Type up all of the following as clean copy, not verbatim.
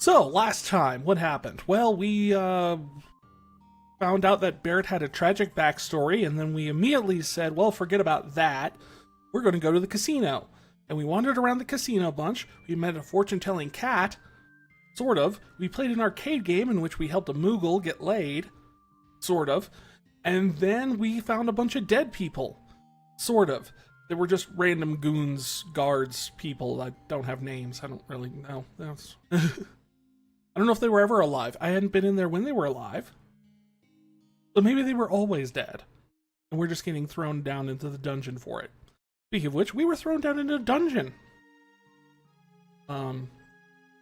So, last time, what happened? Well, we found out that Barrett had a tragic backstory, and then we immediately said, well, forget about that. We're going to go to the casino. And we wandered around the casino a bunch. We met a fortune-telling cat, sort of. We played an arcade game in which we helped a Moogle get laid, sort of. And then we found a bunch of dead people, sort of. They were just random goons, guards, people that don't have names. I don't really know. I don't know if they were ever alive. I hadn't been in there when they were alive. So maybe they were always dead. And we're just getting thrown down into the dungeon for it. Speaking of which, we were thrown down into a dungeon. The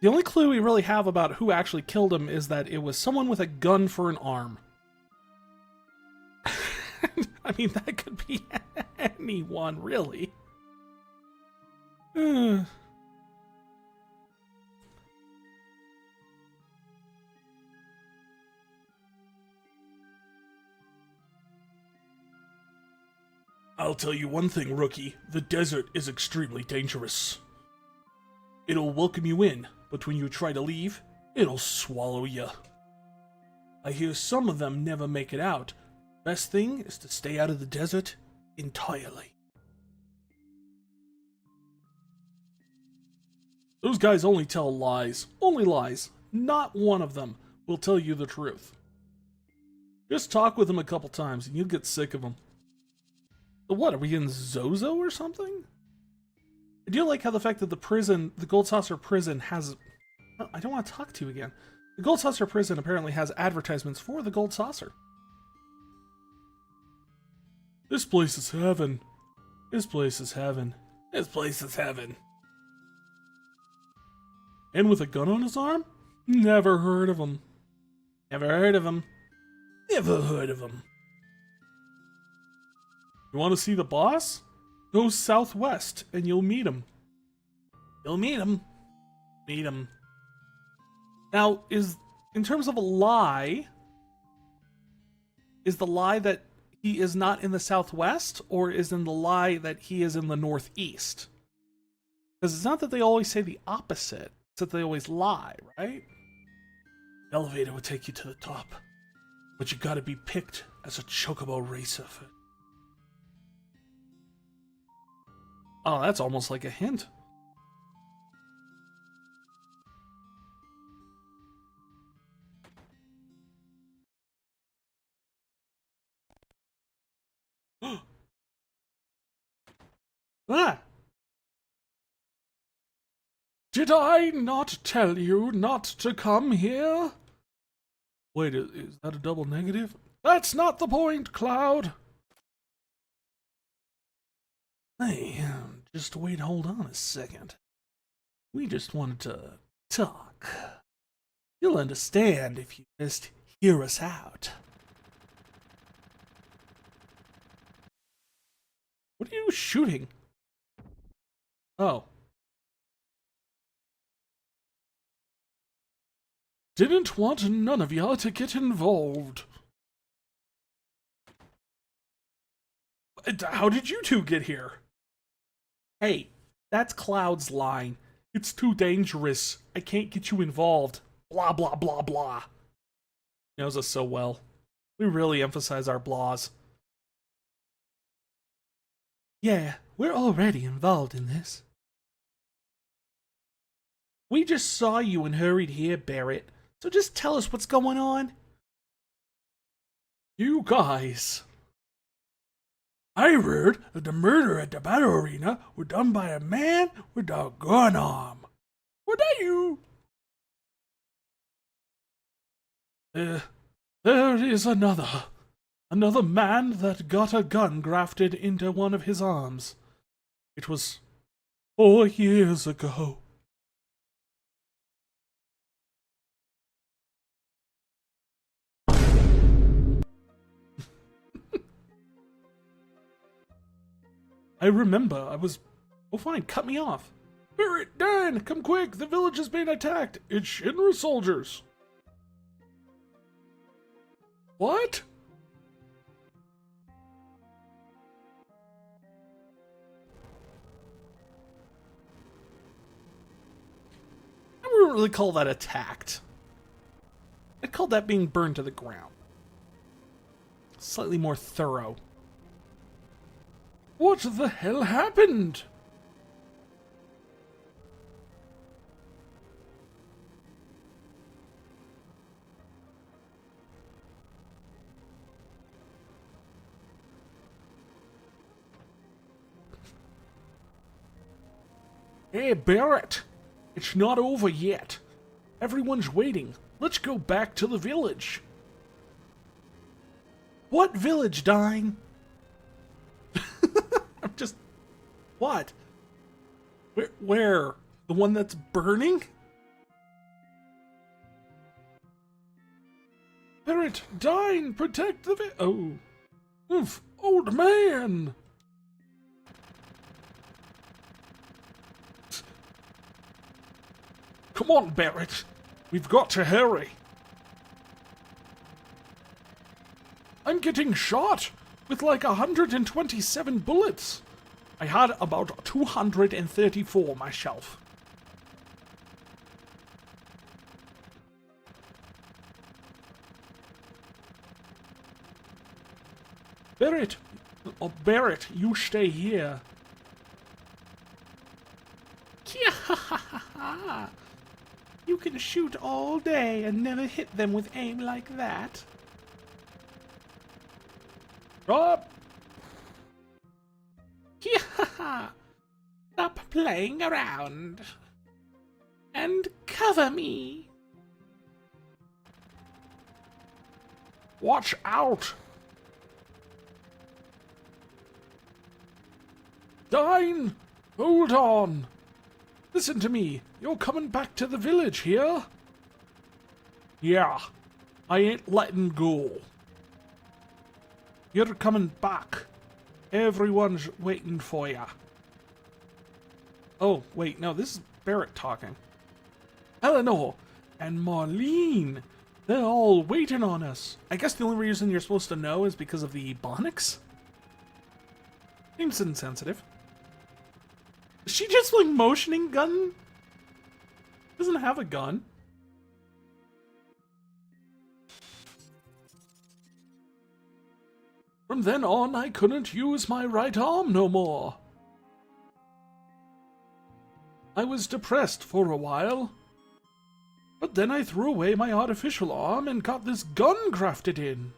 only clue we really have about who actually killed him is that it was someone with a gun for an arm. I mean, that could be anyone, really. I'll tell you one thing, rookie. The desert is extremely dangerous. It'll welcome you in, but when you try to leave, it'll swallow you. I hear some of them never make it out. Best thing is to stay out of the desert entirely. Those guys only tell lies. Only lies. Not one of them will tell you the truth. Just talk with them a couple times and you'll get sick of them. So what, are we in Zozo or something? I do like how the fact that the prison, the Gold Saucer prison has... Oh, I don't want to talk to you again. The Gold Saucer prison apparently has advertisements for the Gold Saucer. This place is heaven. This place is heaven. This place is heaven. And with a gun on his arm? Never heard of him. Never heard of him. Never heard of him. You want to see the boss? Go southwest and you'll meet him. You'll meet him. Meet him. Now, in terms of a lie, is the lie that he is not in the southwest, or is in the lie that he is in the northeast? Because it's not that they always say the opposite, it's that they always lie, right? The elevator would take you to the top, but you gotta be picked as a chocobo racer. Oh, that's almost like a hint. Ah! Did I not tell you not to come here? Wait, is that a double negative? That's not the point, Cloud! Hey, just wait, hold on a second. We just wanted to talk. You'll understand if you just hear us out. What are you shooting? Oh. Didn't want none of y'all to get involved. How did you two get here? Hey, that's Cloud's line. It's too dangerous. I can't get you involved. Blah, blah, blah, blah. He knows us so well. We really emphasize our blahs. Yeah, we're already involved in this. We just saw you and hurried here, Barrett. So just tell us what's going on. You guys. I heard that the murder at the battle arena were done by a man with a gun arm. What are you? There is another man that got a gun grafted into one of his arms. It was 4 years ago. I remember, oh fine, cut me off. Barrett, Dan, come quick, the village is being attacked. It's Shinra soldiers. What? I wouldn't really call that attacked. I'd call that being burned to the ground. Slightly more thorough. What the hell happened? Hey, Barrett! It's not over yet. Everyone's waiting. Let's go back to the village. What village, Dying? I'm just... What? Where? The one that's burning? Barrett, Dying, protect the Oh. Oof, old man! Come on, Barrett. We've got to hurry. I'm getting shot with like 127 bullets. I had about 234 myself. Barrett, Barrett, you stay here. You can shoot all day and never hit them with aim like that. Stop! Stop playing around. And cover me. Watch out! Dine! Hold on! Listen to me. You're coming back to the village here? Yeah. I ain't letting go. You're coming back. Everyone's waiting for ya. Oh, wait, no, this is Barrett talking. Eleanor and Marlene. They're all waiting on us. I guess the only reason you're supposed to know is because of the Ebonics? Seems insensitive. Is she just like motioning gun? Doesn't have a gun. From then on, I couldn't use my right arm no more. I was depressed for a while. But then I threw away my artificial arm and got this gun crafted in.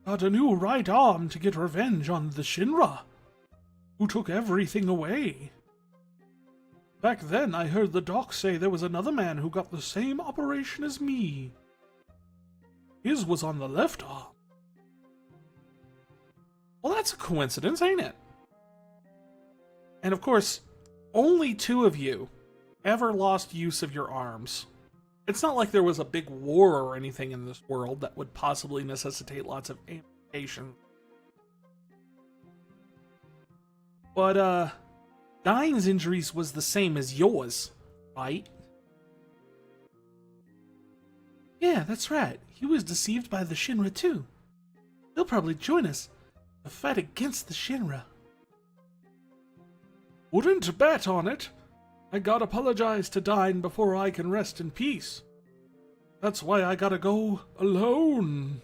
Got a new right arm to get revenge on the Shinra, who took everything away. Back then, I heard the doc say there was another man who got the same operation as me. His was on the left arm. Well, that's a coincidence, ain't it? And of course, only 2 of you ever lost use of your arms. It's not like there was a big war or anything in this world that would possibly necessitate lots of amputation. But, Dying's injuries was the same as yours, right? Yeah, that's right. He was deceived by the Shinra too. They'll probably join us to fight against the Shinra. Wouldn't bet on it. I gotta apologize to Dying before I can rest in peace. That's why I gotta go alone.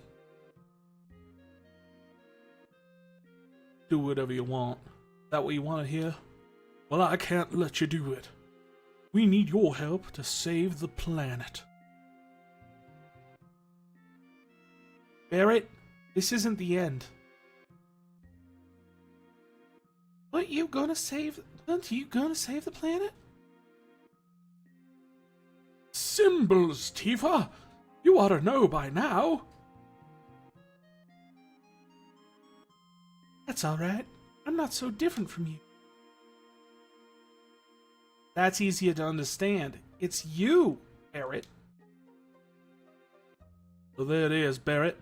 Do whatever you want. That what you want to hear? Well, I can't let you do it. We need your help to save the planet. Barrett, this isn't the end. Aren't you gonna save the planet? Symbols, Tifa! You ought to know by now. That's alright. I'm not so different from you. That's easier to understand. It's you, Barrett. So there it is, Barrett.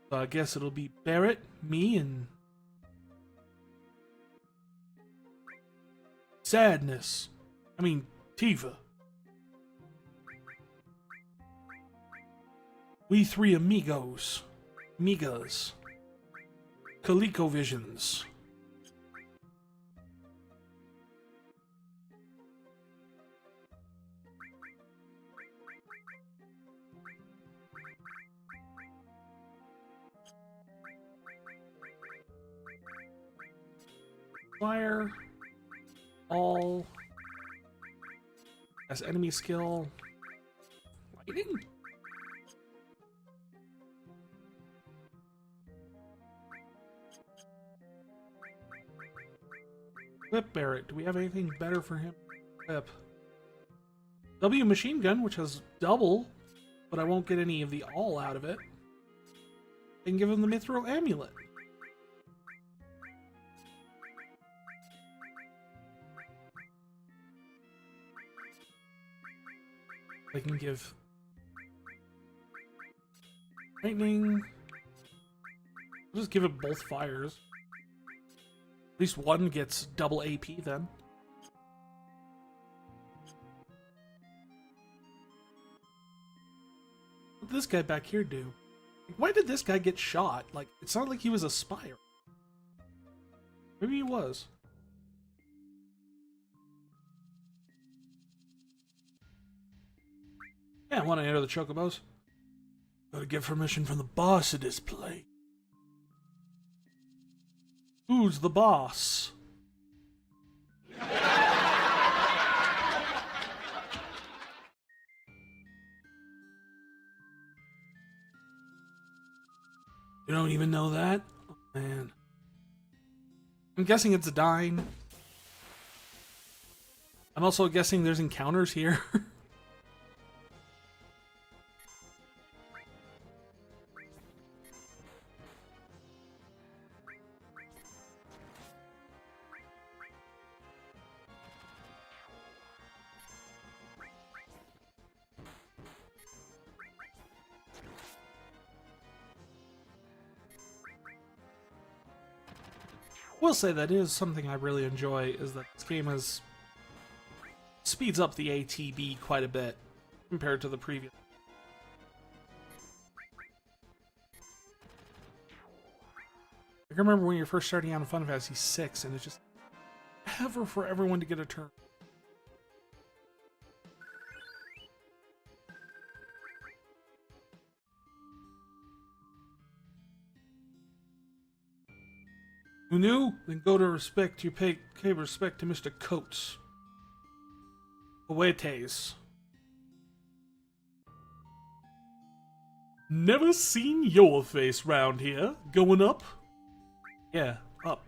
So I guess it'll be Barrett, me, and... Sadness. I mean, Tifa. We 3 amigos. Migas. ColecoVisions. Fire. All. As enemy skill. Lightning? Whip Barrett. Do we have anything better for him? Whip. W machine gun, which has double, but I won't get any of the all out of it. I can give him the Mithril amulet. I can give lightning. I'll just give it both fires. At least one gets double AP then. What did this guy back here do? Why did this guy get shot? Like, it sounded like he was a spy. Maybe he was. Yeah, I want to enter the Chocobos. Gotta get permission from the boss of this place. Who's the boss? You don't even know that? Oh, man. I'm guessing it's a dine. I'm also guessing there's encounters here. Will say that is something I really enjoy, is that this game speeds up the ATB quite a bit compared to the previous. I can remember when you're first starting out in Final Fantasy VI, and it's just ever for everyone to get a turn. Who knew? Then go to respect. You pay respect to Mr. Coates. Coetes. Never seen your face round here. Going up? Yeah, up.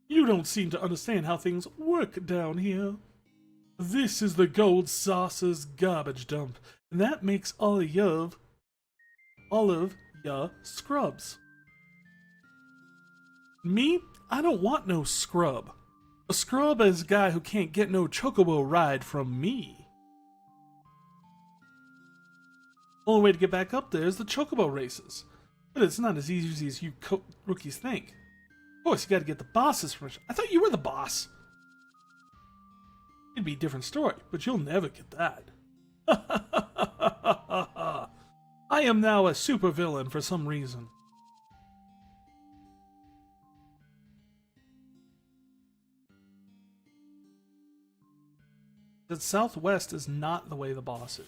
You don't seem to understand how things work down here. This is the Gold Saucer's garbage dump, and that makes all of ya scrubs. Me? I don't want no scrub. A scrub is a guy who can't get no chocobo ride from me. Only way to get back up there is the chocobo races. But it's not as easy as you rookies think. Of course, you gotta get the boss's permission. I thought you were the boss. It'd be a different story, but you'll never get that. I am now a supervillain for some reason. The southwest is not the way the boss is.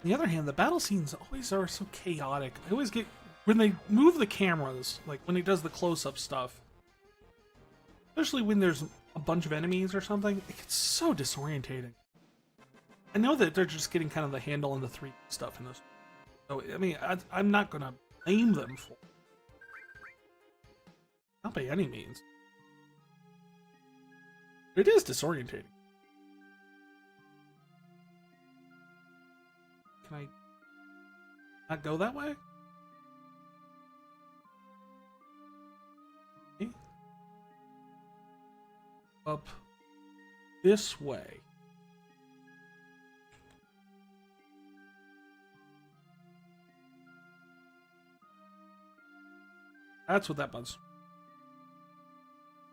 On the other hand, the battle scenes always are so chaotic. I always get, when they move the cameras, like when he does the close-up stuff, especially when there's a bunch of enemies or something, it gets so disorientating. I know that they're just getting kind of the handle on the 3D stuff in this. So, I mean, I'm not going to blame them for it. Not by any means. It is disorientating. Can I not go that way? Okay. Up this way. That's what that was.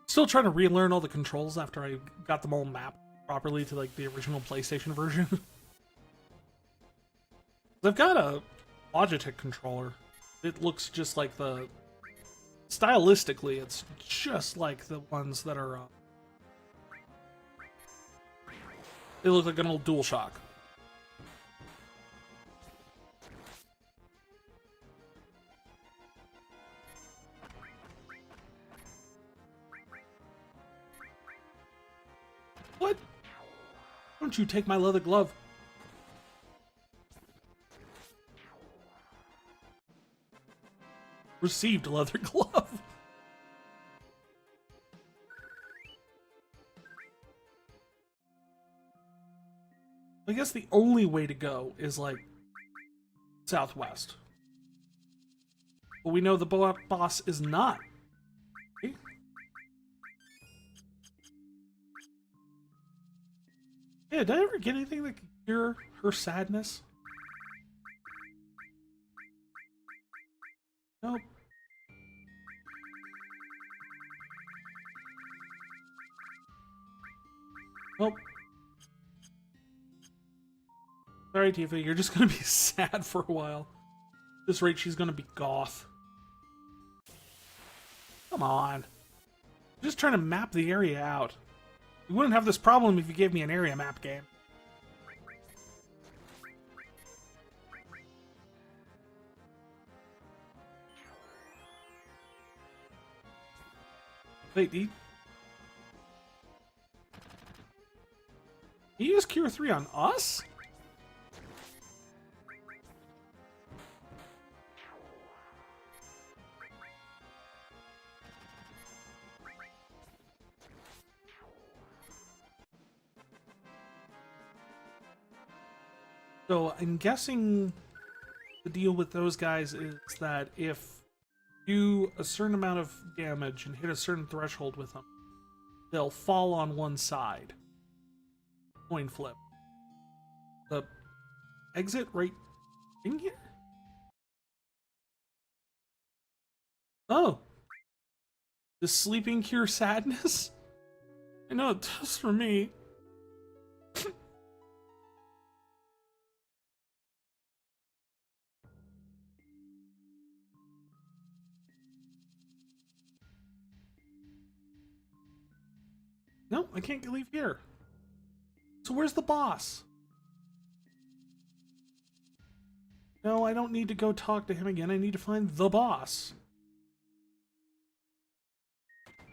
Still trying to relearn all the controls after I got them all mapped. properly to like the original PlayStation version. I've got a Logitech controller. It looks just like the... Stylistically, it's just like the ones that are... they look like an old DualShock. What? Don't you take my leather glove. Received leather glove. I guess the only way to go is like southwest. But we know the boss is not. Okay. Yeah, did I ever get anything that could cure her sadness? Nope. Nope. Sorry, Tifa, you're just gonna be sad for a while. At this rate, she's gonna be goth. Come on. I'm just trying to map the area out. We wouldn't have this problem if you gave me an area map game. Wait, did he use Cure 3 on us? So I'm guessing the deal with those guys is that if you do a certain amount of damage and hit a certain threshold with them, they'll fall on one side. Coin flip. The exit right in here? Oh. Does sleeping cure sadness? I know it does for me. No, I can't leave here. So where's the boss? No, I don't need to go talk to him again. I need to find the boss.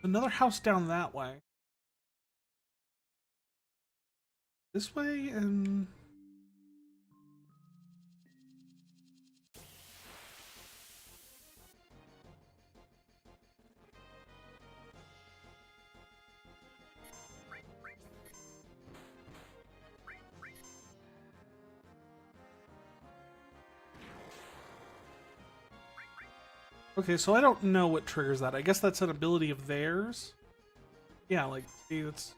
Another house down that way. This way and... Okay, so I don't know what triggers that. I guess that's an ability of theirs. Yeah, like, see, that's...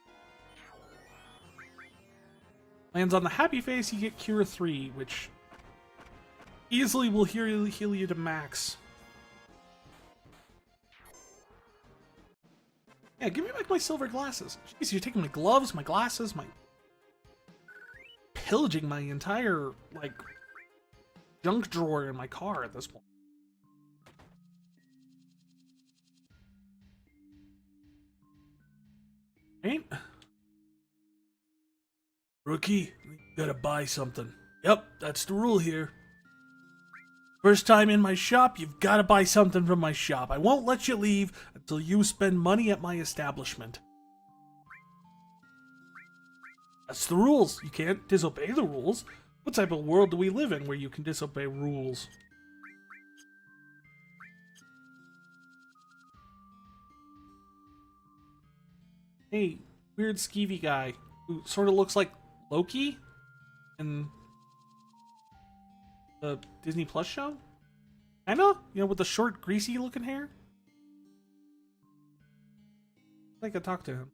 Lands on the happy face, you get Cure 3, which easily will heal you to max. Yeah, give me back my silver glasses. Jeez, you're taking my gloves, my glasses, my... pillaging my entire, like, junk drawer in my car at this point. Ain't? Rookie, you gotta buy something. Yep, that's the rule here. First time in my shop, you've gotta buy something from my shop. I won't let you leave until you spend money at my establishment. That's the rules. You can't disobey the rules. What type of world do we live in where you can disobey rules? Hey, weird skeevy guy who sort of looks like Loki in the Disney Plus show? I know, you know, with the short, greasy looking hair. I could talk to him.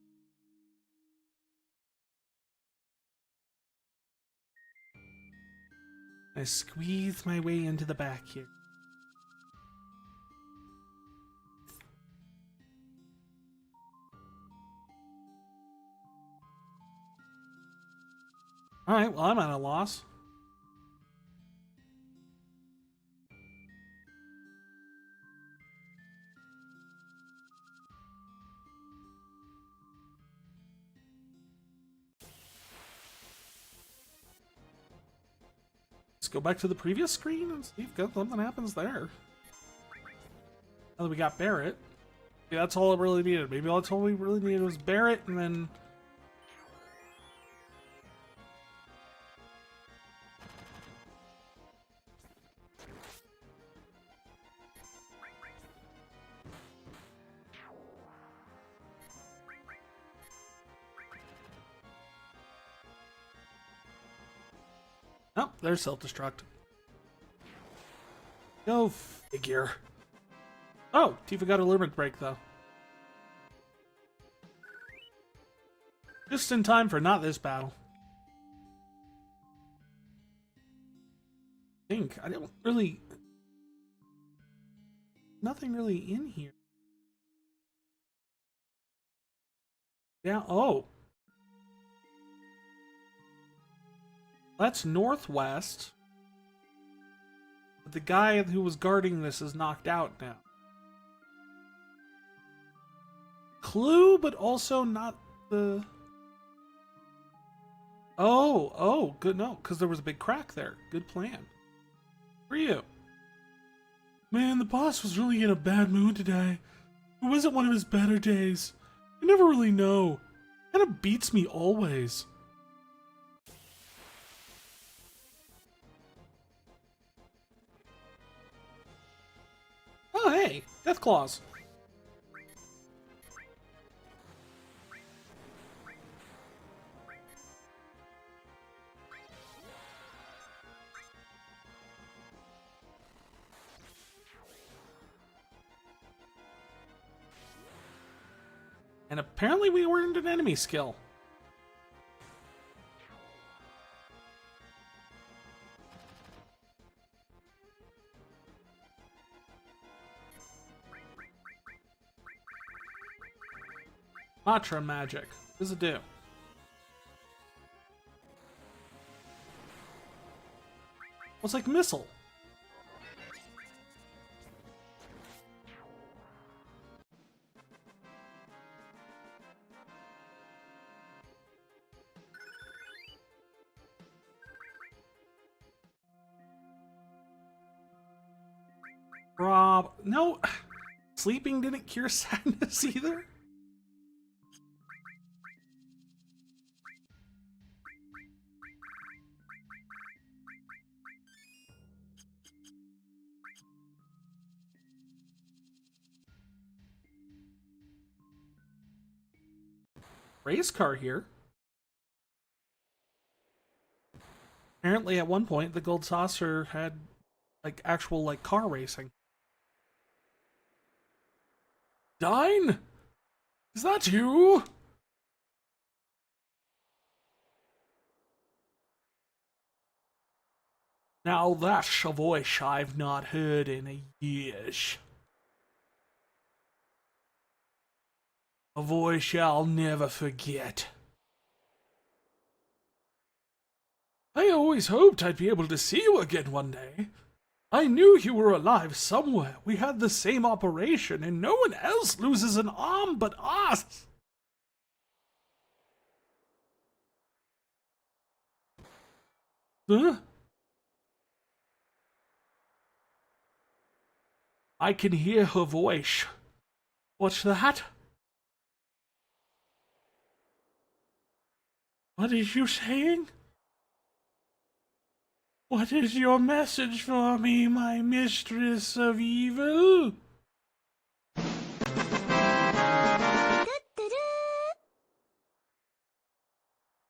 I squeeze my way into the back here. Alright, well, I'm at a loss. Let's go back to the previous screen and see if something happens there. Now that we got Barret. Yeah, that's all I really needed. Maybe that's all we really needed was Barret, and then... Oh, there's self-destruct. Go figure. Oh, Tifa got a limit break, though. Just in time for not this battle. I don't really... Nothing really in here. Yeah, oh. That's northwest. But the guy who was guarding this is knocked out now. Clue, but also not the... Oh, good, no, because there was a big crack there. Good plan. For you. Man, the boss was really in a bad mood today. It wasn't one of his better days. You never really know. Kind of beats me always. Oh, hey, Death Claws. And apparently we earned an enemy skill. Matra magic. What does it do? Well, it's like missile. Rob, no, sleeping didn't cure sadness either. Race car here. Apparently, at one point, the Gold Saucer had like actual like car racing. Dine? Is that you? Now that's a voice I've not heard in years. A voice I'll never forget. I always hoped I'd be able to see you again one day. I knew you were alive somewhere. We had the same operation, and no one else loses an arm but us. Huh? I can hear her voice. What's that? What is you saying? What is your message for me, my mistress of evil?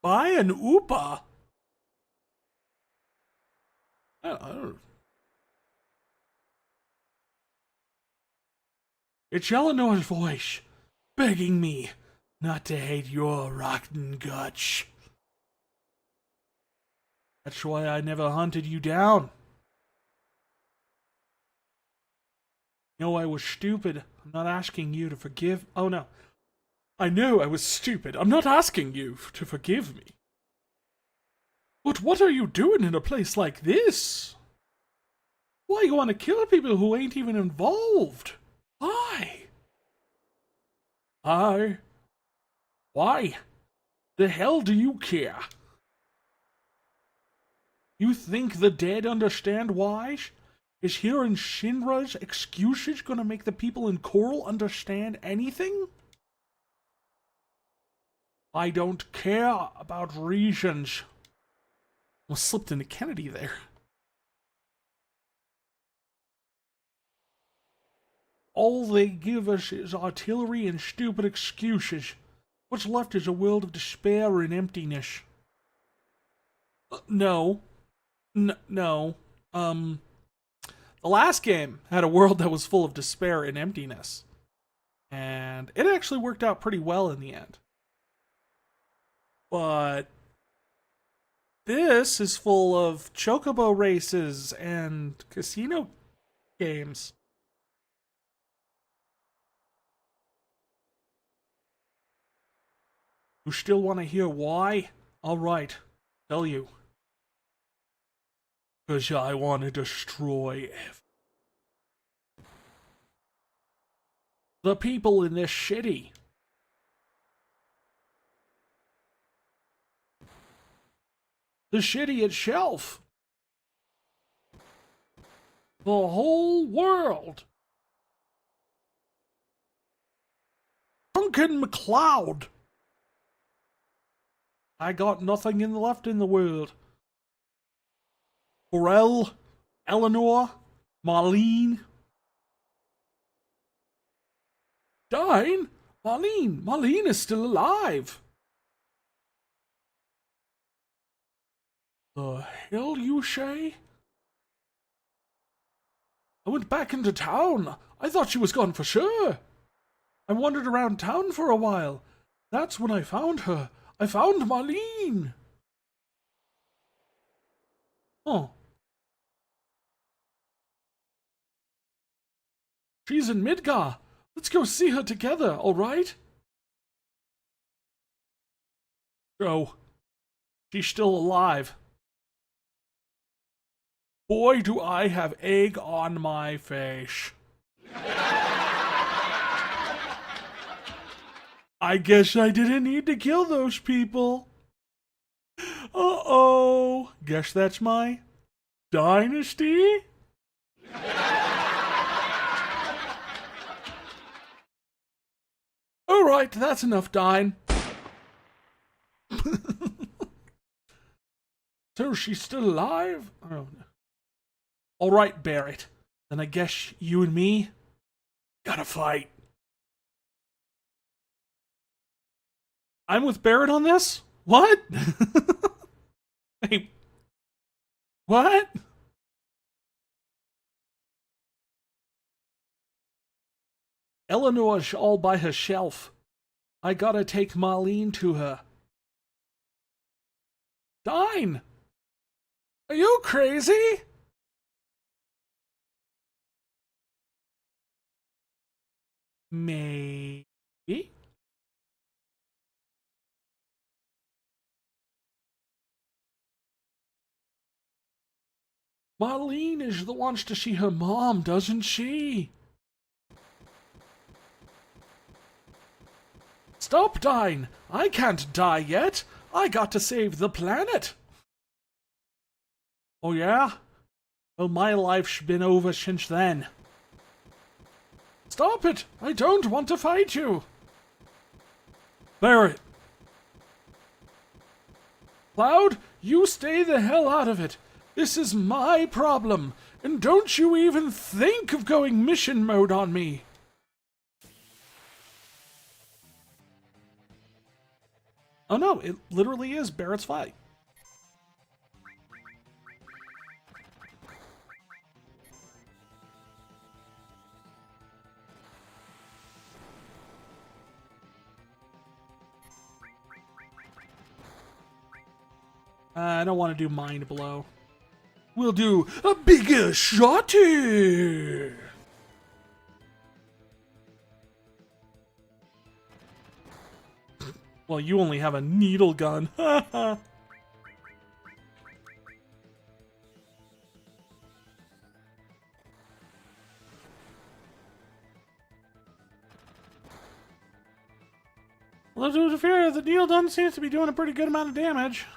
Buy an Oopa? I don't... It's Eleanor's voice, begging me not to hate your rotten guts. That's why I never hunted you down. No, I was stupid. I'm not asking you to forgive... Oh, no. I know I was stupid. I'm not asking you to forgive me. But what are you doing in a place like this? Why you want to kill people who ain't even involved? Why? Why? The hell do you care? You think the dead understand why? Is hearing Shinra's excuses gonna make the people in Corel understand anything? I don't care about reasons. Almost slipped into Kennedy there. All they give us is artillery and stupid excuses. What's left is a world of despair and emptiness. No. No. The last game had a world that was full of despair and emptiness. And it actually worked out pretty well in the end. But this is full of chocobo races and casino games. You still want to hear why? Alright, tell you. Because I want to destroy the people in this city. The city itself. The whole world. Duncan MacLeod. I got nothing left in the world. Corel, Eleanor, Marlene. Dying? Marlene is still alive. The hell you say? I went back into town. I thought she was gone for sure. I wandered around town for a while. That's when I found her. I found Marlene. Oh. She's in Midgar. Let's go see her together, alright? Go. She's still alive. Boy, do I have egg on my face. I guess I didn't need to kill those people. Uh-oh. Guess that's my dynasty? Alright, that's enough, Dine. So she's still alive? Oh, no. Alright, Barrett. Then I guess you and me gotta fight. I'm with Barrett on this? What? Hey. What? Eleanor's all by herself. I gotta take Marlene to her. Dine! Are you crazy? Maybe? Marlene is the wants to see her mom, doesn't she? Stop, Dine! I can't die yet! I got to save the planet! Oh yeah? Well, my life's been over since then. Stop it! I don't want to fight you! Barrett! Cloud, you stay the hell out of it! This is my problem, and don't you even think of going mission mode on me! Oh no, it literally is Barrett's fight. I don't want to do Mind Blow. We'll do a bigger shotty! Well, you only have a needle gun. Although to be fair, the needle gun seems to be doing a pretty good amount of damage.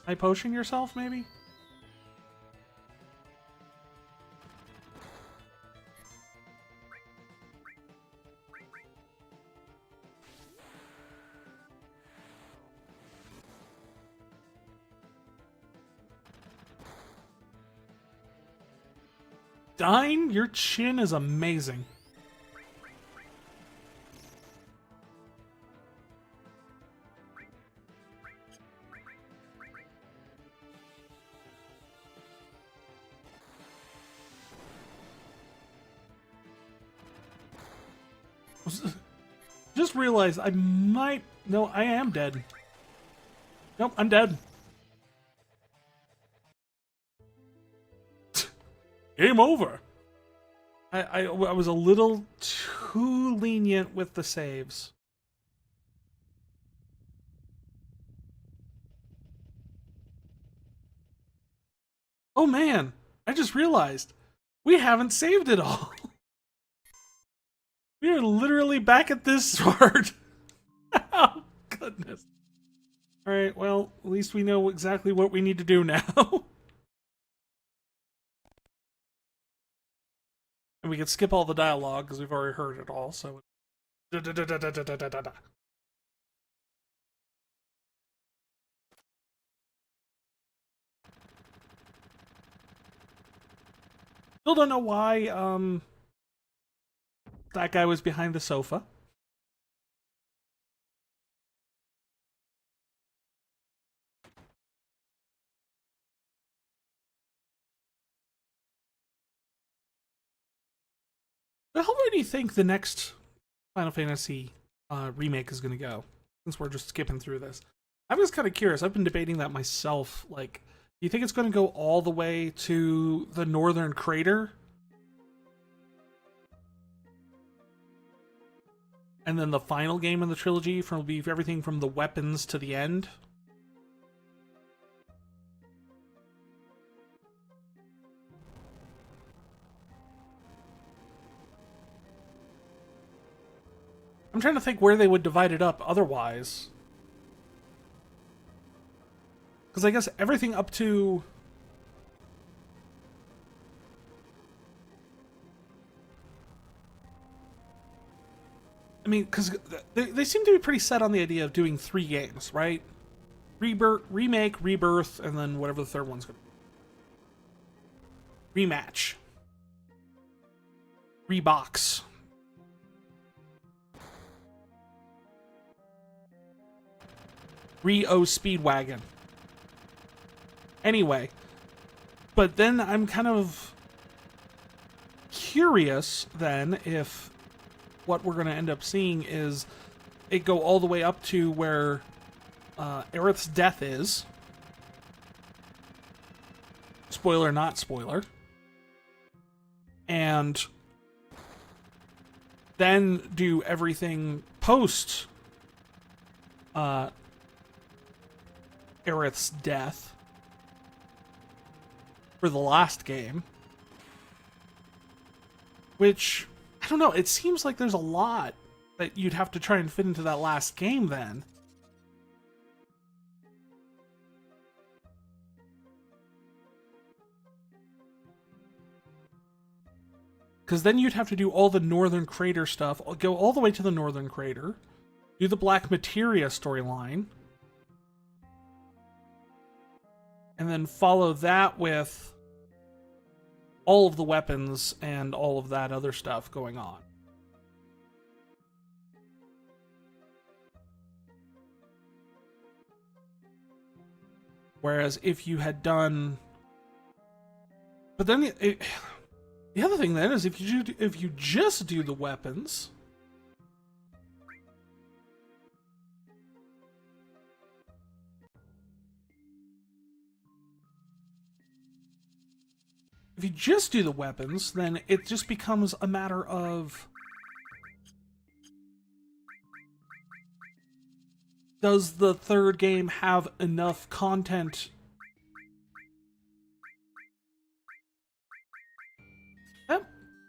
High potion yourself, maybe? Dine, your chin is amazing. Just realized I might... No, I am dead. Nope, I'm dead. Game over. I was a little too lenient with the saves. Oh man, I just realized we haven't saved it all. We are literally back at this sword. Oh, goodness. Alright, well, at least we know exactly what we need to do now. And we can skip all the dialogue, because we've already heard it all, so... Still don't know why, that guy was behind the sofa. But how do you think the next Final Fantasy remake is going to go? Since we're just skipping through this. I'm just kind of curious. I've been debating that myself. Like, do you think it's going to go all the way to the Northern Crater? And then the final game in the trilogy will be everything from the weapons to the end? I'm trying to think where they would divide it up otherwise. Because I guess everything up to... I mean, because they seem to be pretty set on the idea of doing 3 games, right? Remake, Rebirth, and then whatever the third one's going to be. Rematch. Rebox. Re-O Speedwagon. Anyway. But then I'm kind of curious then if what we're going to end up seeing is it go all the way up to where Aerith's death is. Spoiler, not spoiler. And then do everything post Aerith's death for the last game. Which, I don't know, it seems like there's a lot that you'd have to try and fit into that last game then. Because then you'd have to do all the Northern Crater stuff, go all the way to the Northern Crater, do the Black Materia storyline, and then follow that with all of the weapons and all of that other stuff going on. Whereas if you had done... But then the other thing then is if you just do the weapons... If you just do the weapons, then it just becomes a matter of... Does the third game have enough content?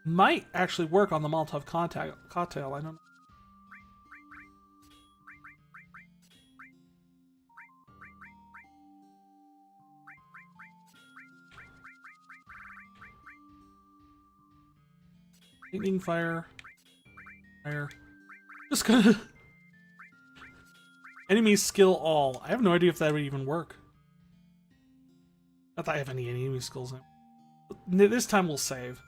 Might actually work on the Molotov cocktail. I don't know. Lightning, fire. Just gonna... Enemy skill all. I have no idea if that would even work. Not that I have any enemy skills in. This time we'll save.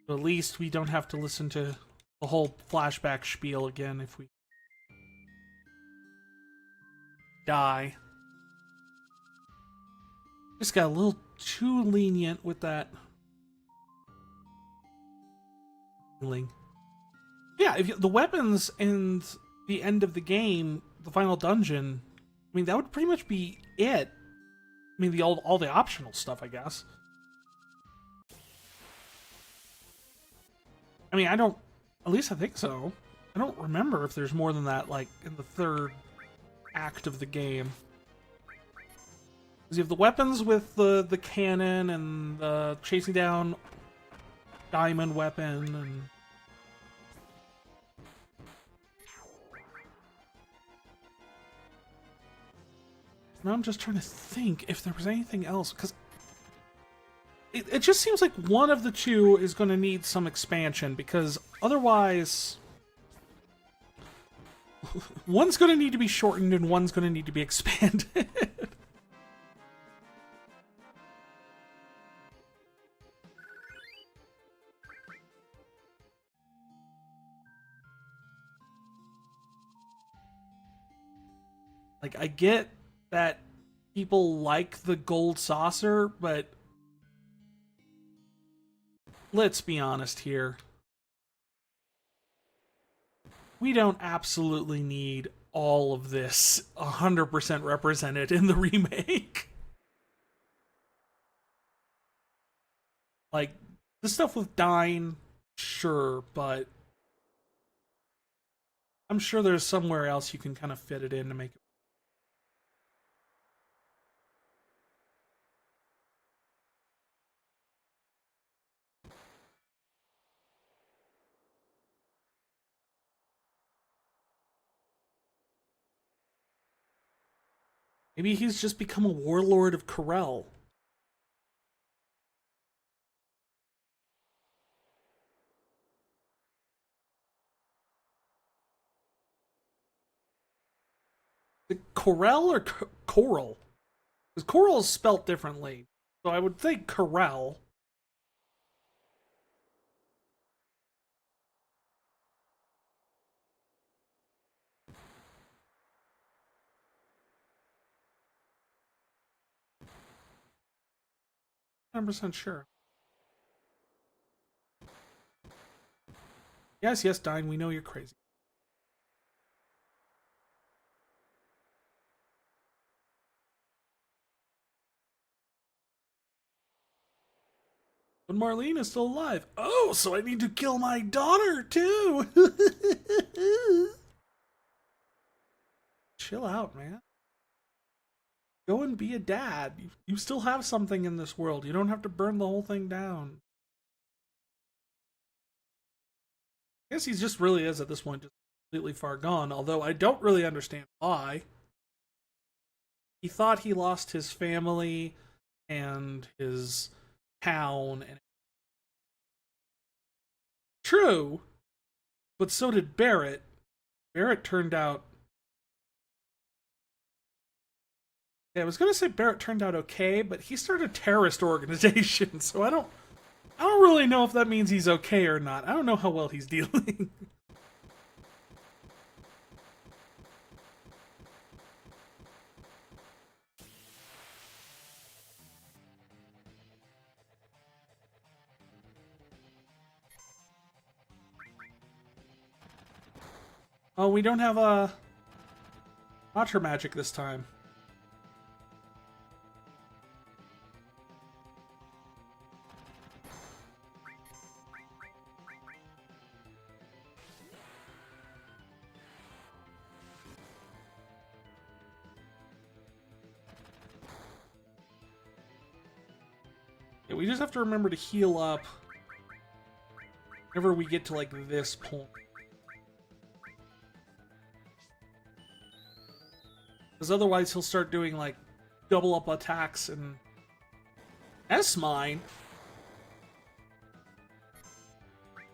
But at least we don't have to listen to the whole flashback spiel again if we die. Just got a little too lenient with that healing. Yeah, if the weapons and the end of the game, the final dungeon, I mean, that would pretty much be it. I mean, all the optional stuff, I guess. I mean, at least I think so. I don't remember if there's more than that, like, in the third act of the game. Because you have the weapons with the cannon and the chasing down diamond weapon and... Now I'm just trying to think if there was anything else, because it just seems like one of the two is going to need some expansion, because otherwise one's going to need to be shortened and one's going to need to be expanded. Like, I get that people like the gold saucer, but let's be honest here. We don't absolutely need all of this 100% represented in the remake. Like, the stuff with Dine, sure, but I'm sure there's somewhere else you can kind of fit it in to make it. Maybe he's just become a warlord of Corel. The Corel or Coral? Because Coral is spelt differently. So I would think Corel. I'm 100% sure. Yes, yes, Dine, we know you're crazy. But Marlene is still alive. Oh, so I need to kill my daughter, too! Chill out, man. Go and be a dad. You still have something in this world. You don't have to burn the whole thing down. I guess he just really is, at this point, just completely far gone, although I don't really understand why. He thought he lost his family and his town. And true, but so did Barrett. Barrett turned out... Yeah, I was gonna say Barrett turned out okay, but he started a terrorist organization, so I don't really know if that means he's okay or not. I don't know how well he's dealing. Oh, we don't have a Watcher magic this time. Okay, we just have to remember to heal up whenever we get to, like, this point. Because otherwise he'll start doing, like, double up attacks and... S-Mine?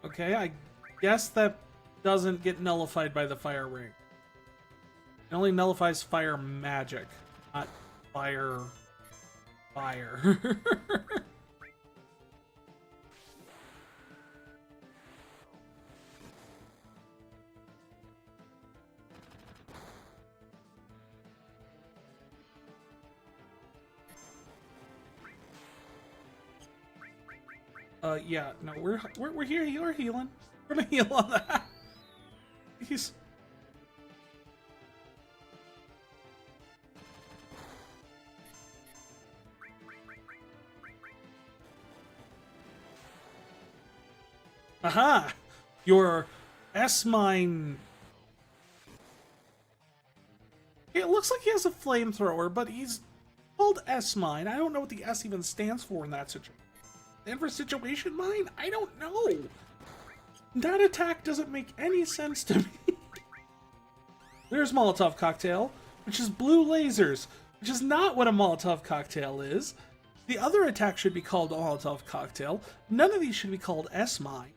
Okay, I guess that doesn't get nullified by the fire ring. It only nullifies fire magic, not fire... Yeah, no, we're here. We're healing. We're gonna heal on that. He's... Aha! Your S-Mine... It looks like he has a flamethrower, but he's called S-Mine. I don't know what the S even stands for in that situation. And for Situation Mine? I don't know. That attack doesn't make any sense to me. There's Molotov Cocktail, which is blue lasers, which is not what a Molotov Cocktail is. The other attack should be called Molotov Cocktail. None of these should be called S-Mine.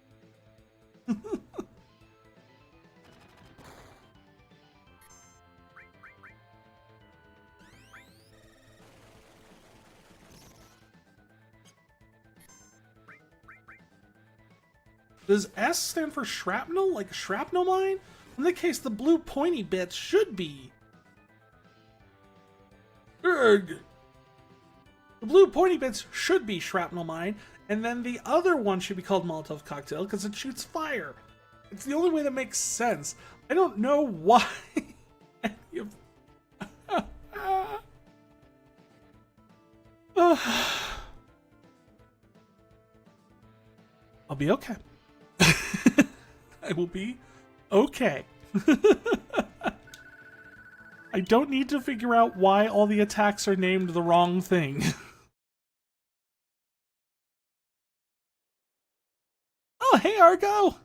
Does S stand for shrapnel? Like shrapnel mine? In that case, the blue pointy bits should be... Urgh. The blue pointy bits should be shrapnel mine, and then the other one should be called Molotov Cocktail because it shoots fire. It's the only way that makes sense. I don't know why any of... I'll be okay. I will be okay. I don't need to figure out why all the attacks are named the wrong thing. Oh, hey, Argo!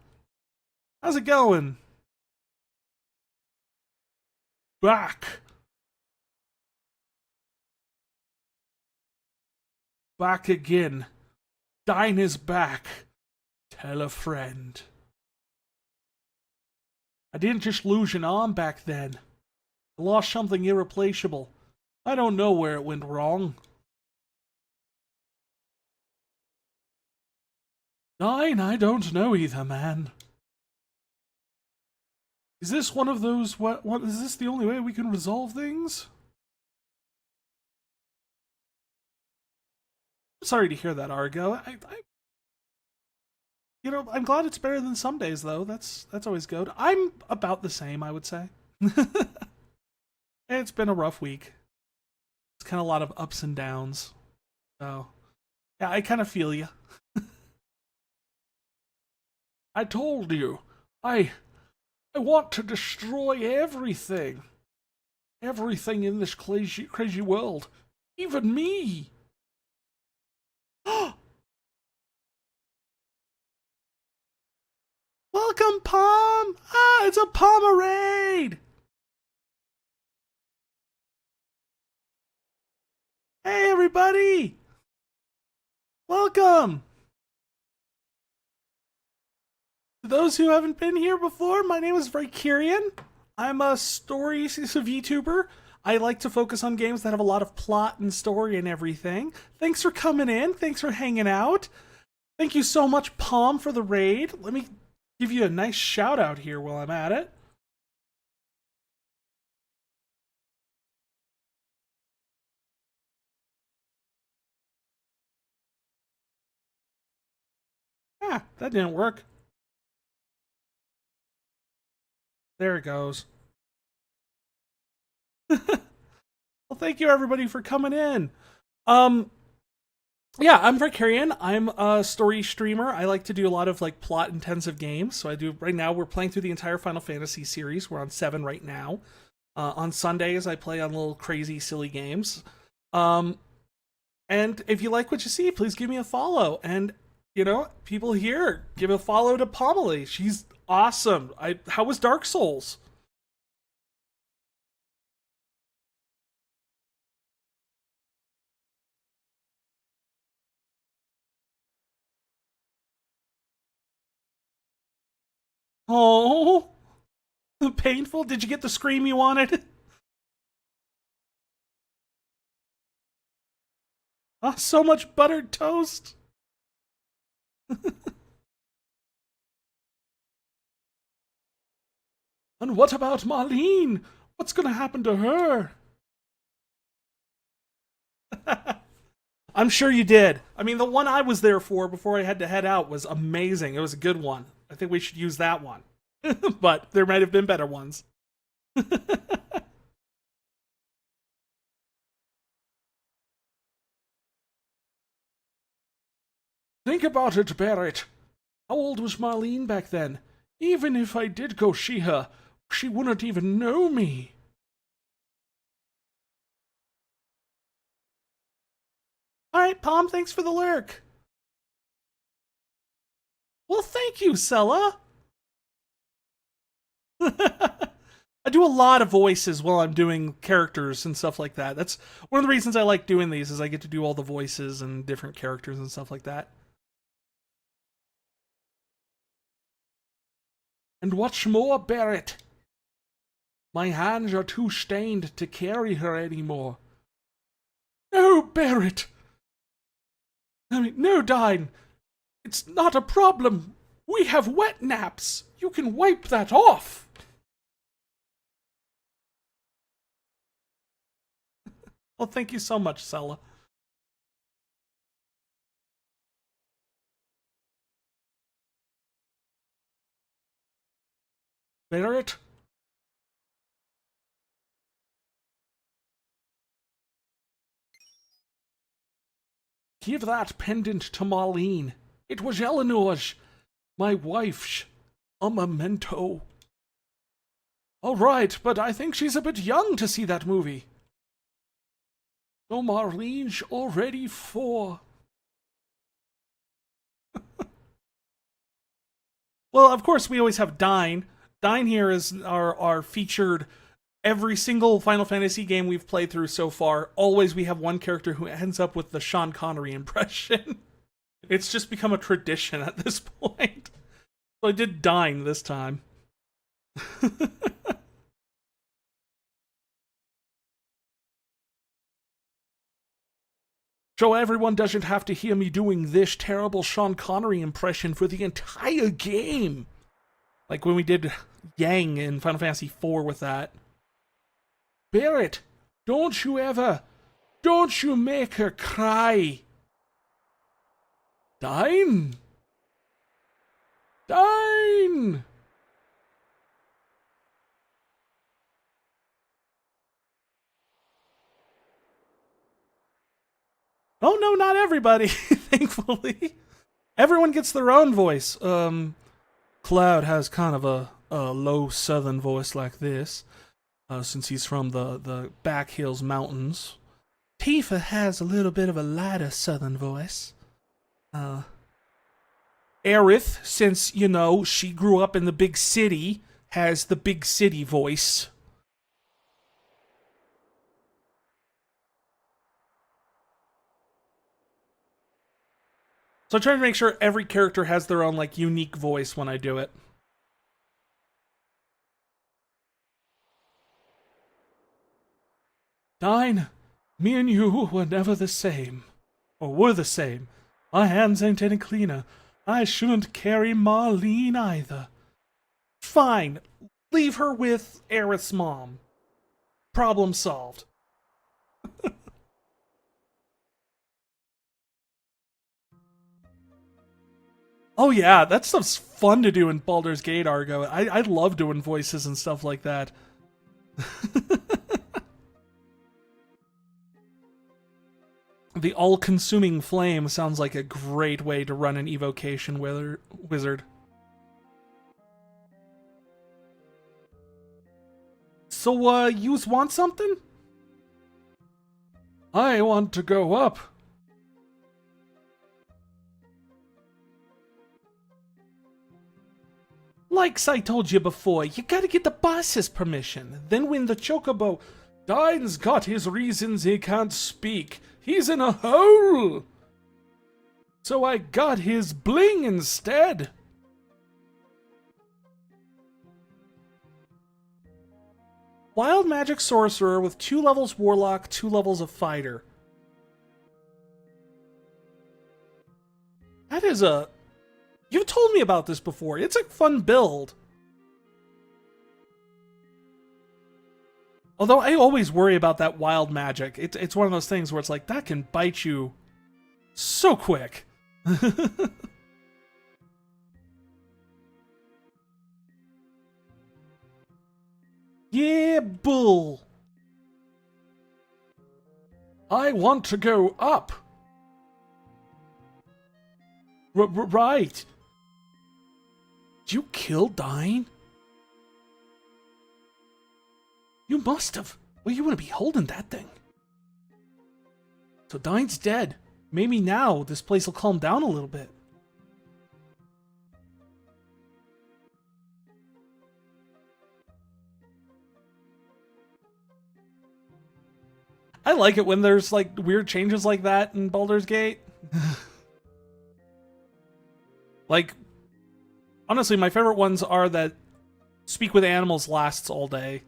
How's it going? Back! Back again. Dine is back. Tell a friend. I didn't just lose an arm back then. I lost something irreplaceable. I don't know where it went wrong. Dine, I don't know either, man. Is this one of those, what is this the only way we can resolve things? Sorry to hear that, Argo. You know, I'm glad it's better than some days, though. That's always good. I'm about the same, I would say. It's been a rough week. It's kind of a lot of ups and downs. So, yeah, I kind of feel you. I told you. I want to destroy everything. Everything in this crazy world. Even me. Welcome, Palm! Ah, it's a Pomerade! Hey, everybody! Welcome! For those who haven't been here before, my name is Vicarian. I'm a story VTuber. I like to focus on games that have a lot of plot and story and everything. Thanks for coming in. Thanks for hanging out. Thank you so much, Palm, for the raid. Let me give you a nice shout out here while I'm at it. Ah, that didn't work. There it goes. Well, thank you everybody for coming in. Yeah, I'm Vicarian. I'm a story streamer. I like to do a lot of like plot intensive games. So I do right now we're playing through the entire Final Fantasy series. We're on 7 right now. On Sundays I play on little crazy silly games. And if you like what you see, please give me a follow. And, you know, people here, give a follow to Pomely. She's awesome. How was Dark Souls? Oh, painful. Did you get the scream you wanted? Oh, so much buttered toast. And what about Marlene? What's gonna happen to her? I'm sure you did. I mean, the one I was there for before I had to head out was amazing. It was a good one. I think we should use that one. But there might have been better ones. Think about it, Barrett. How old was Marlene back then? Even if I did go see her, she wouldn't even know me. Alright, Pom, thanks for the lurk. Well, thank you, Sella. I do a lot of voices while I'm doing characters and stuff like that. That's one of the reasons I like doing these is I get to do all the voices and different characters and stuff like that. And what's more, Barrett, my hands are too stained to carry her anymore. No, Barrett! I mean, no, Dine. It's not a problem. We have wet naps. You can wipe that off. Well, thank you so much, Sella. Barrett? Give that pendant to Marlene. It was Eleanor's, my wife's, a memento. All right, but I think she's a bit young to see that movie. So Marlene's already 4. Well, of course, we always have Dine. Dine here is our featured every single Final Fantasy game we've played through so far. Always we have one character who ends up with the Sean Connery impression. It's just become a tradition at this point. So I did Dine this time. So everyone doesn't have to hear me doing this terrible Sean Connery impression for the entire game. Like when we did Yang in Final Fantasy IV with that. Barrett, don't you make her cry. Dine! Dine! Oh no, not everybody, thankfully. Everyone gets their own voice. Cloud has kind of a low southern voice like this, since he's from the Back Hills Mountains. Tifa has a little bit of a lighter southern voice. Aerith, since, you know, she grew up in the big city, has the big city voice. So I try to make sure every character has their own, like, unique voice when I do it. Dine, me and you were never the same. Or were the same. My hands ain't any cleaner. I shouldn't carry Marlene either. Fine. Leave her with Aerith's mom. Problem solved. Oh yeah, that stuff's fun to do in Baldur's Gate, Argo. I love doing voices and stuff like that. The all-consuming flame sounds like a great way to run an evocation wizard. So, yous want something? I want to go up. Like I told you before, you gotta get the boss's permission. Then when the chocobo... Dine's got his reasons he can't speak. He's in a hole. So I got his bling instead. Wild magic sorcerer with 2 levels warlock, 2 levels of fighter. That is a... You've told me about this before. It's a fun build. Although I always worry about that wild magic. It's one of those things where it's like, that can bite you so quick. Yeah, bull. I want to go up. Right. Did you kill Dine? You must have. Well, you wouldn't be holding that thing. So Dine's dead. Maybe now this place will calm down a little bit. I like it when there's like weird changes like that in Baldur's Gate. Like, honestly, my favorite ones are that Speak with Animals lasts all day.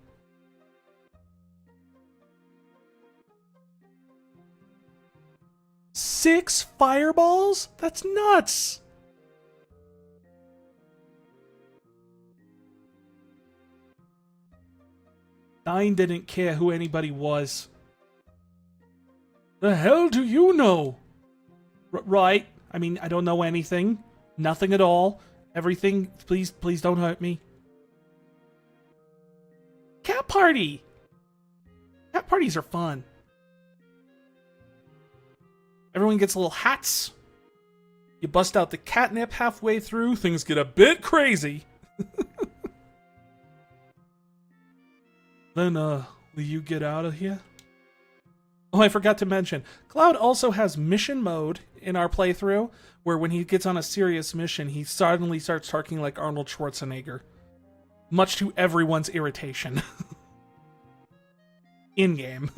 Six fireballs? That's nuts! Dine didn't care who anybody was. The hell do you know? Right. I mean, I don't know anything. Nothing at all. Everything. Please don't hurt me. Cat party! Cat parties are fun. Everyone gets little hats. You bust out the catnip halfway through. Things get a bit crazy. Then, will you get out of here? Oh, I forgot to mention, Cloud also has mission mode in our playthrough, where when he gets on a serious mission, he suddenly starts talking like Arnold Schwarzenegger. Much to everyone's irritation. In-game.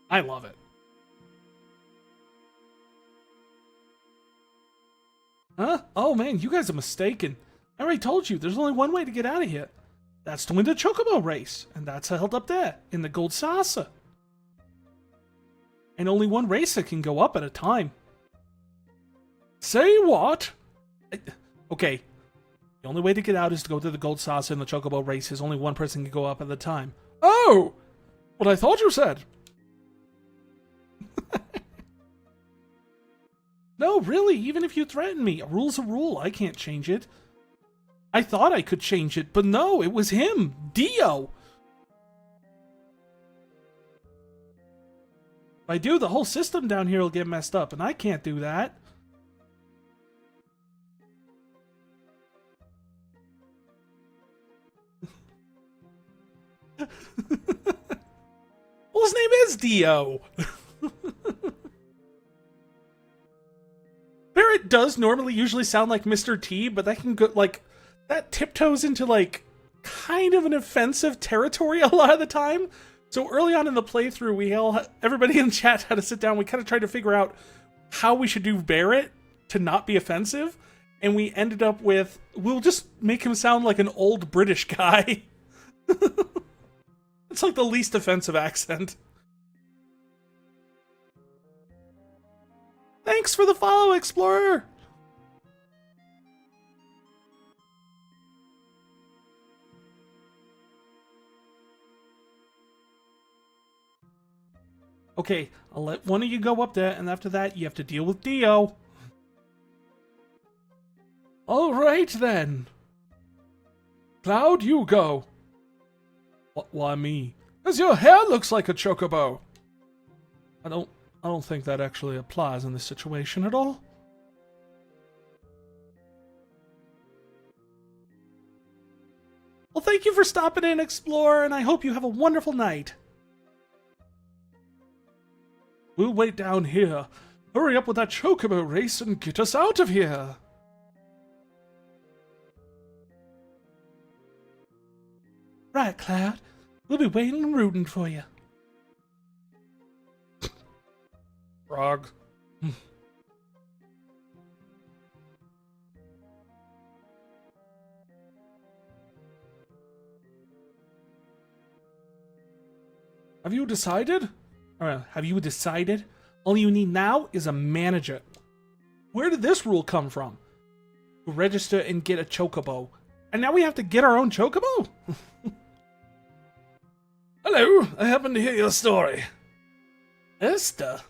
I love it. Huh? Oh man, you guys are mistaken. I already told you, there's only one way to get out of here. That's to win the Chocobo race, and that's held up there, in the gold saucer. And only one racer can go up at a time. Say what? Okay. The only way to get out is to go to the gold saucer in the Chocobo races. Only one person can go up at a time. Oh! What I thought you said. No, really, even if you threaten me, a rule's a rule. I can't change it. I thought I could change it, but no, it was him, Dio. If I do, the whole system down here will get messed up, and I can't do that. Well, his name is Dio. Barrett does normally usually sound like Mr. T, but that can go, like, that tiptoes into, like, kind of an offensive territory a lot of the time. So early on in the playthrough, everybody in chat had to sit down. We kind of tried to figure out how we should do Barrett to not be offensive. And we ended up with, we'll just make him sound like an old British guy. It's like the least offensive accent. Thanks for the follow, Explorer! Okay, I'll let one of you go up there, and after that, you have to deal with Dio. Alright then. Cloud, you go. Why me? Because your hair looks like a chocobo. I don't think that actually applies in this situation at all. Well, thank you for stopping in, Explorer, and I hope you have a wonderful night. We'll wait down here. Hurry up with that chocobo race and get us out of here. Right, Cloud. We'll be waiting and rooting for you. Frog. Have you decided? Have you decided? All you need now is a manager. Where did this rule come from? To register and get a chocobo. And now we have to get our own chocobo? Hello, I happened to hear your story. Esther?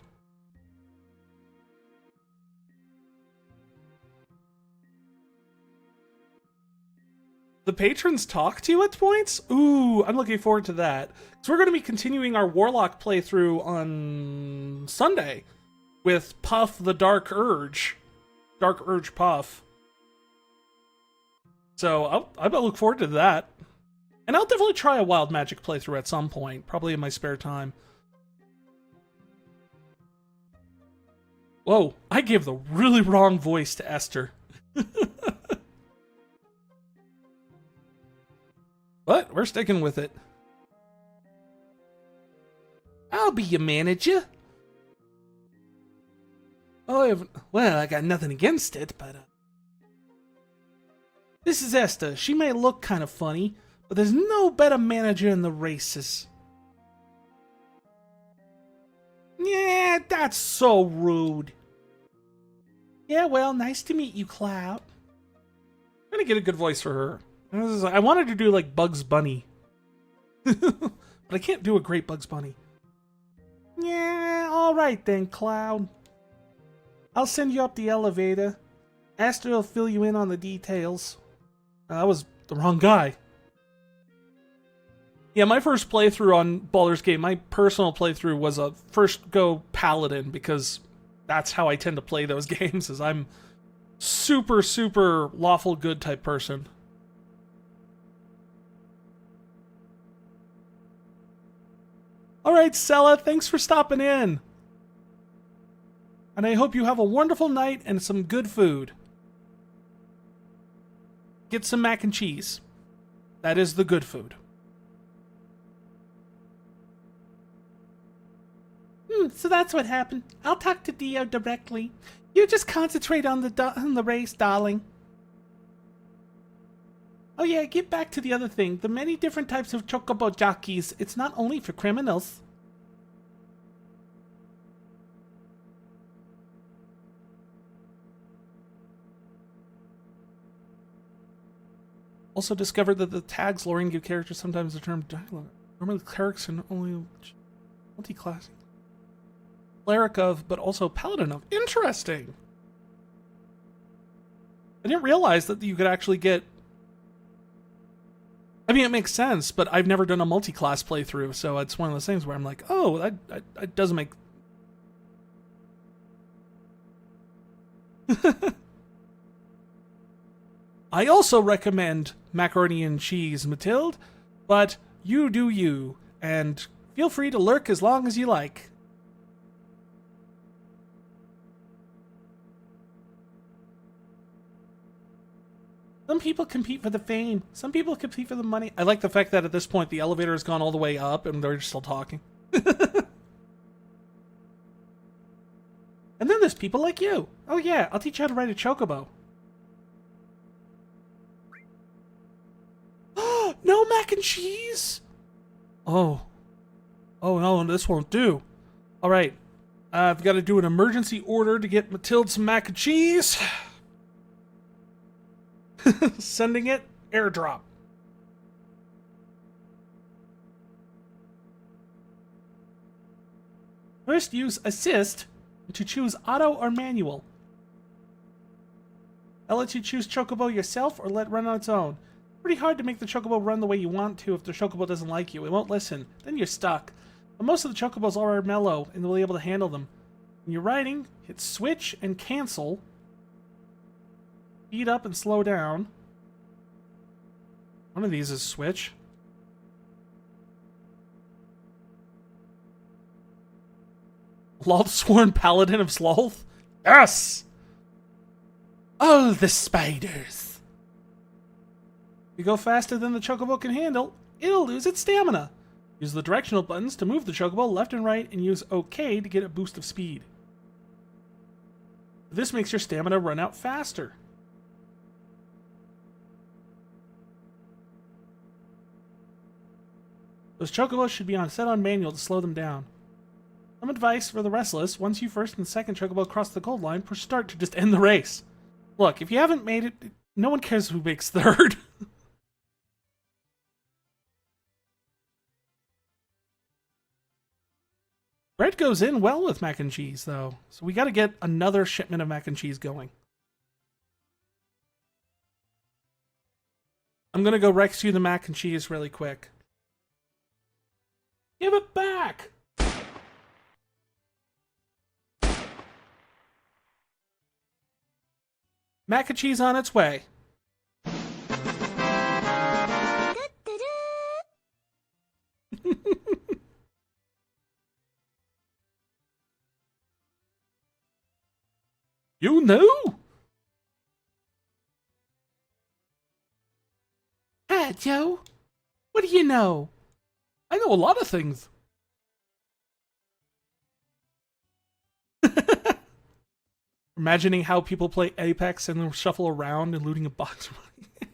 The patrons talk to you at points? Ooh, I'm looking forward to that. So we're going to be continuing our Warlock playthrough on Sunday with Puff the Dark Urge. Dark Urge Puff. So I look forward to that. And I'll definitely try a Wild Magic playthrough at some point, probably in my spare time. Whoa, I gave the really wrong voice to Esther. But we're sticking with it. I'll be your manager. Oh, well, I got nothing against it, but... This is Esther. She may look kind of funny, but there's no better manager in the races. Yeah, that's so rude. Yeah, well, nice to meet you, Cloud. I'm gonna get a good voice for her. I wanted to do like Bugs Bunny. But I can't do a great Bugs Bunny. Yeah, alright then, Cloud. I'll send you up the elevator. Aster will fill you in on the details. I was the wrong guy. Yeah, my first playthrough on Baldur's Gate, my personal playthrough was a first go Paladin, because that's how I tend to play those games, is I'm super, super lawful good type person. Alright, Sella, thanks for stopping in. And I hope you have a wonderful night and some good food. Get some mac and cheese. That is the good food. So that's what happened. I'll talk to Dio directly. You just concentrate on the race, darling. Oh yeah, get back to the other thing. The many different types of chocobo jockeys. It's not only for criminals. Also discovered that the tags Lorraine give characters sometimes the term dialogue. Normally clerics and only multi-classing. Cleric of, but also paladin of. Interesting! I didn't realize that you could actually get... I mean, it makes sense, but I've never done a multi-class playthrough, so it's one of those things where I'm like, oh, that doesn't make... I also recommend macaroni and cheese, Mathilde, but you do you, and feel free to lurk as long as you like. Some people compete for the fame. Some people compete for the money. I like the fact that at this point the elevator has gone all the way up and they're still talking. And then there's people like you. Oh yeah, I'll teach you how to ride a chocobo. No mac and cheese? Oh. Oh no, this won't do. Alright. I've got to do an emergency order to get Mathilde some mac and cheese. Sending it. Airdrop. First, use assist to choose auto or manual. I'll let you choose chocobo yourself or let it run on its own. Pretty hard to make the chocobo run the way you want to if the chocobo doesn't like you. It won't listen. Then you're stuck. But most of the chocobos are mellow and will be able to handle them. When you're riding, hit switch and cancel. Speed up and slow down. One of these is switch. Loth-sworn paladin of sloth? Yes! All the spiders! You go faster than the chocobo can handle. it'll lose its stamina. Use the directional buttons to move the chocobo left and right, and use OK to get a boost of speed. This makes your stamina run out faster. Those chocobos should be set on manual to slow them down. Some advice for the restless: once you first and second chocobo cross the gold line, push start to just end the race. Look, if you haven't made it, no one cares who makes third. Bread goes in well with mac and cheese, though, so we gotta get another shipment of mac and cheese going. I'm gonna go rescue the mac and cheese really quick. Give it back! Mac and cheese on its way. You know? Ah, Joe. What do you know? I know a lot of things. Imagining how people play Apex and then shuffle around and looting a box. I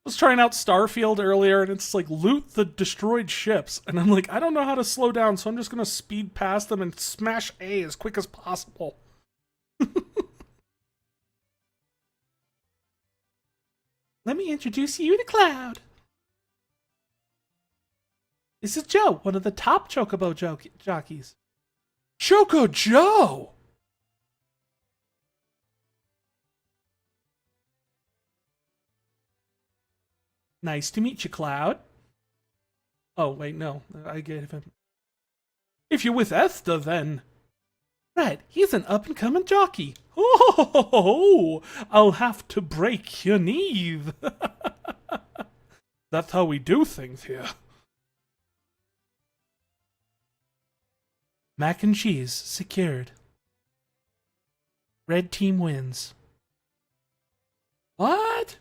was trying out Starfield earlier, and it's like, loot the destroyed ships. And I'm like, I don't know how to slow down, so I'm just going to speed past them and smash A as quick as possible. Let me introduce you to Cloud. This is Joe, one of the top chocobo jockeys. Choco Joe! Nice to meet you, Cloud. Oh, wait, no. I gave him. If you're with Esta, then. Right, he's an up-and-coming jockey. Oh, I'll have to break your knees. That's how we do things here. Mac and cheese secured. Red team wins. What?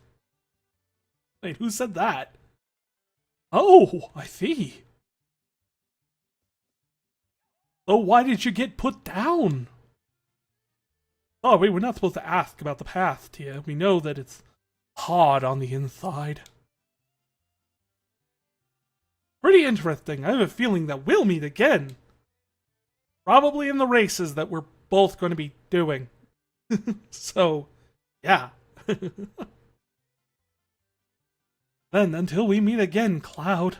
Wait, who said that? Oh, I see. So why did you get put down? Oh, wait, we're not supposed to ask about the past here. We know that it's hard on the inside. Pretty interesting. I have a feeling that we'll meet again. Probably in the races that we're both going to be doing. So, yeah. Then, until we meet again, Cloud.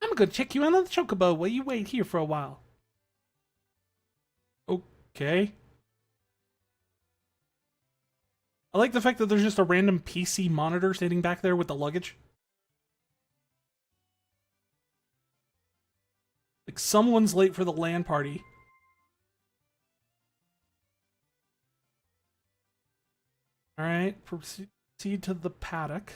I'm gonna check you out on the chocobo while you wait here for a while. Okay. I like the fact that there's just a random PC monitor sitting back there with the luggage. Like someone's late for the LAN party. Alright, proceed to the paddock.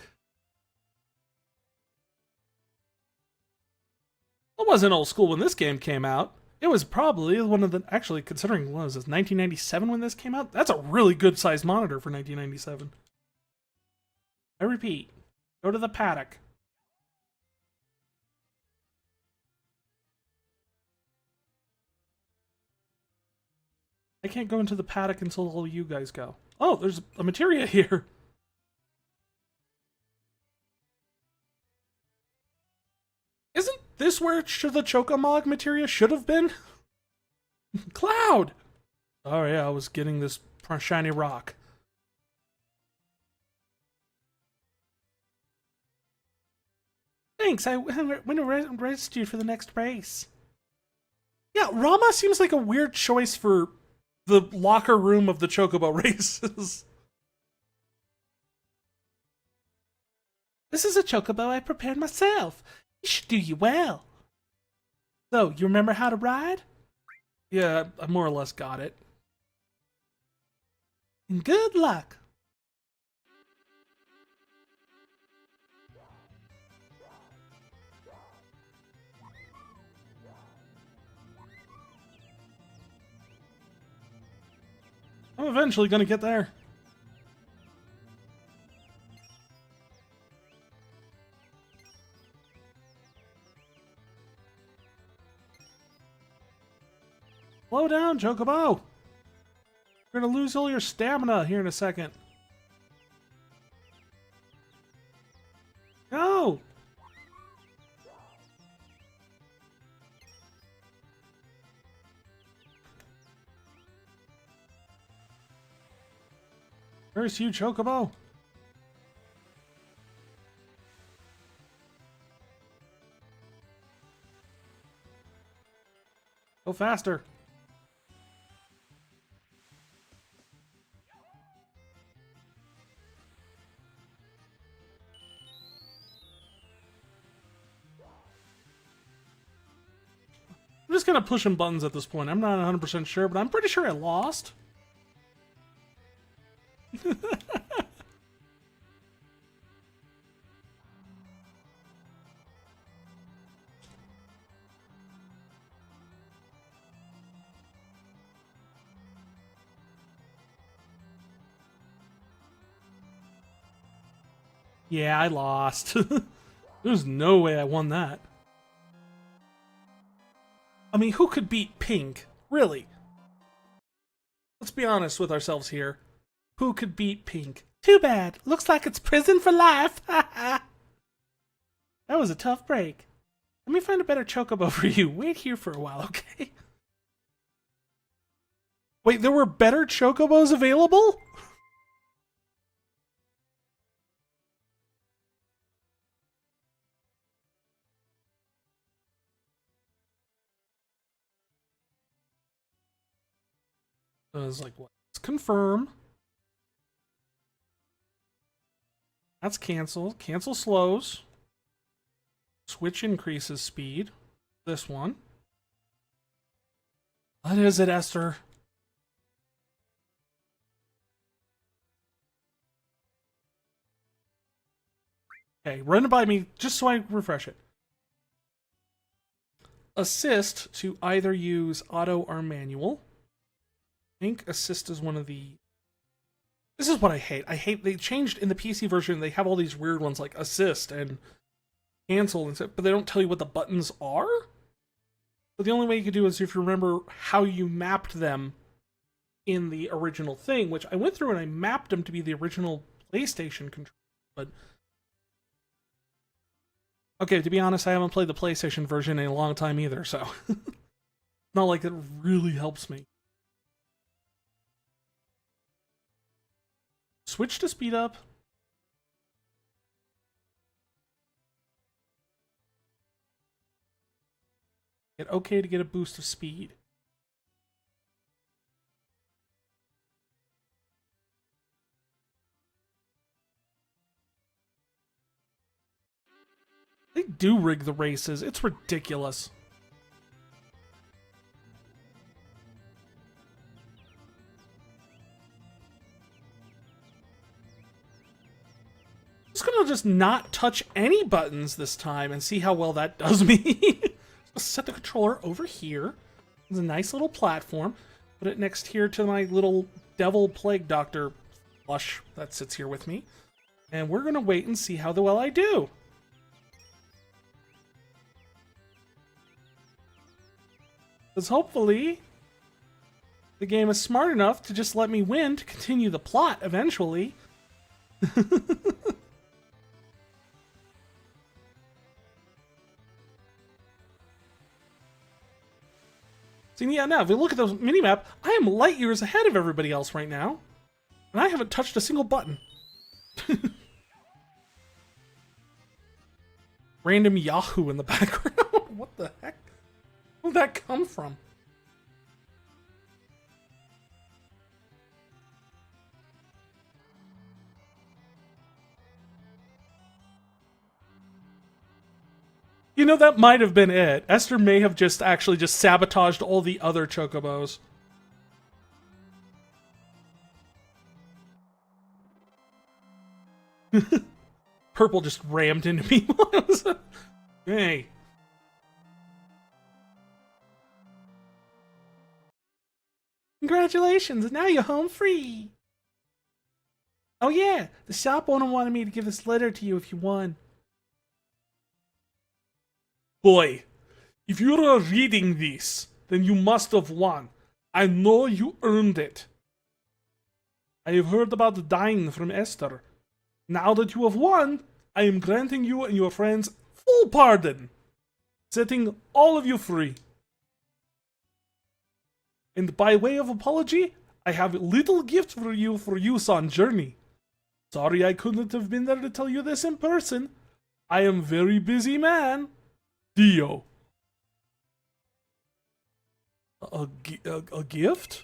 It wasn't old school when this game came out. It was probably one of the, actually, considering, what was this, 1997 when this came out? That's a really good sized monitor for 1997. I repeat, go to the paddock. I can't go into the paddock until all you guys go. Oh, there's a materia here. Isn't this where the Chocomog materia should have been? Cloud! Oh yeah, I was getting this shiny rock. Thanks, I went to register you for the next race. Yeah, Rama seems like a weird choice for the locker room of the Chocobo races. This is a Chocobo I prepared myself. It should do you well. So, you remember how to ride? Yeah, I more or less got it. And good luck. I'm eventually gonna get there. Slow down, Chocobo! You're gonna lose all your stamina here in a second. Go! Where's you, Chocobo? Go faster. I'm just kind of pushing buttons at this point. I'm not 100% sure, but I'm pretty sure I lost. Yeah, I lost. There's no way I won that. I mean, who could beat Pink? Really? Let's be honest with ourselves here. Who could beat Pink? Too bad. Looks like it's prison for life. That was a tough break. Let me find a better Chocobo for you. Wait here for a while, okay? Wait, there were better Chocobos available? I was like, what? Let's confirm. That's cancel. Cancel slows. Switch increases speed. This one. What is it, Esther? Okay, run it by me just so I refresh it. Assist to either use auto or manual. I think assist is one of the... This is what I hate. I hate they changed in the PC version. They have all these weird ones like assist and cancel, and but they don't tell you what the buttons are. But the only way you could do is if you remember how you mapped them in the original thing, which I went through and I mapped them to be the original PlayStation controller. But okay, to be honest, I haven't played the PlayStation version in a long time either, so not like it really helps me. Switch to speed up. Hit OK to get a boost of speed. They do rig the races. It's ridiculous. I'm just gonna just not touch any buttons this time and see how well that does me. Set the controller over here. It's a nice little platform. Put it next here to my little devil plague doctor plush that sits here with me. And we're gonna wait and see how well I do. Because hopefully the game is smart enough to just let me win to continue the plot eventually. See, yeah, now, if you look at the minimap, I am light years ahead of everybody else right now. And I haven't touched a single button. Random Yahoo in the background. What the heck? Where'd that come from? You know, that might have been it. Esther may have just actually just sabotaged all the other Chocobos. Purple just rammed into me. Hey. Congratulations, now you're home free. Oh yeah, the shop owner wanted me to give this letter to you if you won. Boy, if you are reading this, then you must have won. I know you earned it. I have heard about the dying from Esther. Now that you have won, I am granting you and your friends full pardon, setting all of you free. And by way of apology, I have a little gift for you for use on journey. Sorry I couldn't have been there to tell you this in person. I am very busy man. Dio. A gift?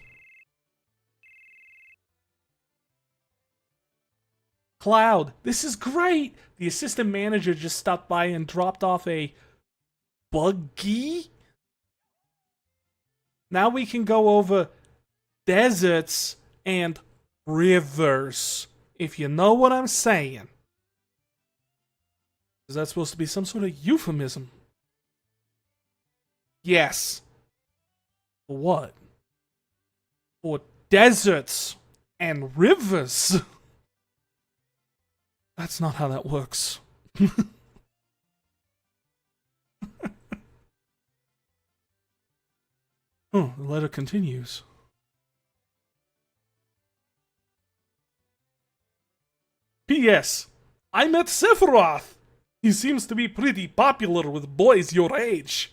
Cloud, this is great! The assistant manager just stopped by and dropped off a buggy? Now we can go over deserts and rivers, if you know what I'm saying. Is that supposed to be some sort of euphemism? Yes. For what? For deserts and rivers. That's not how that works. Oh, the letter continues. P.S. I met Sephiroth. He seems to be pretty popular with boys your age.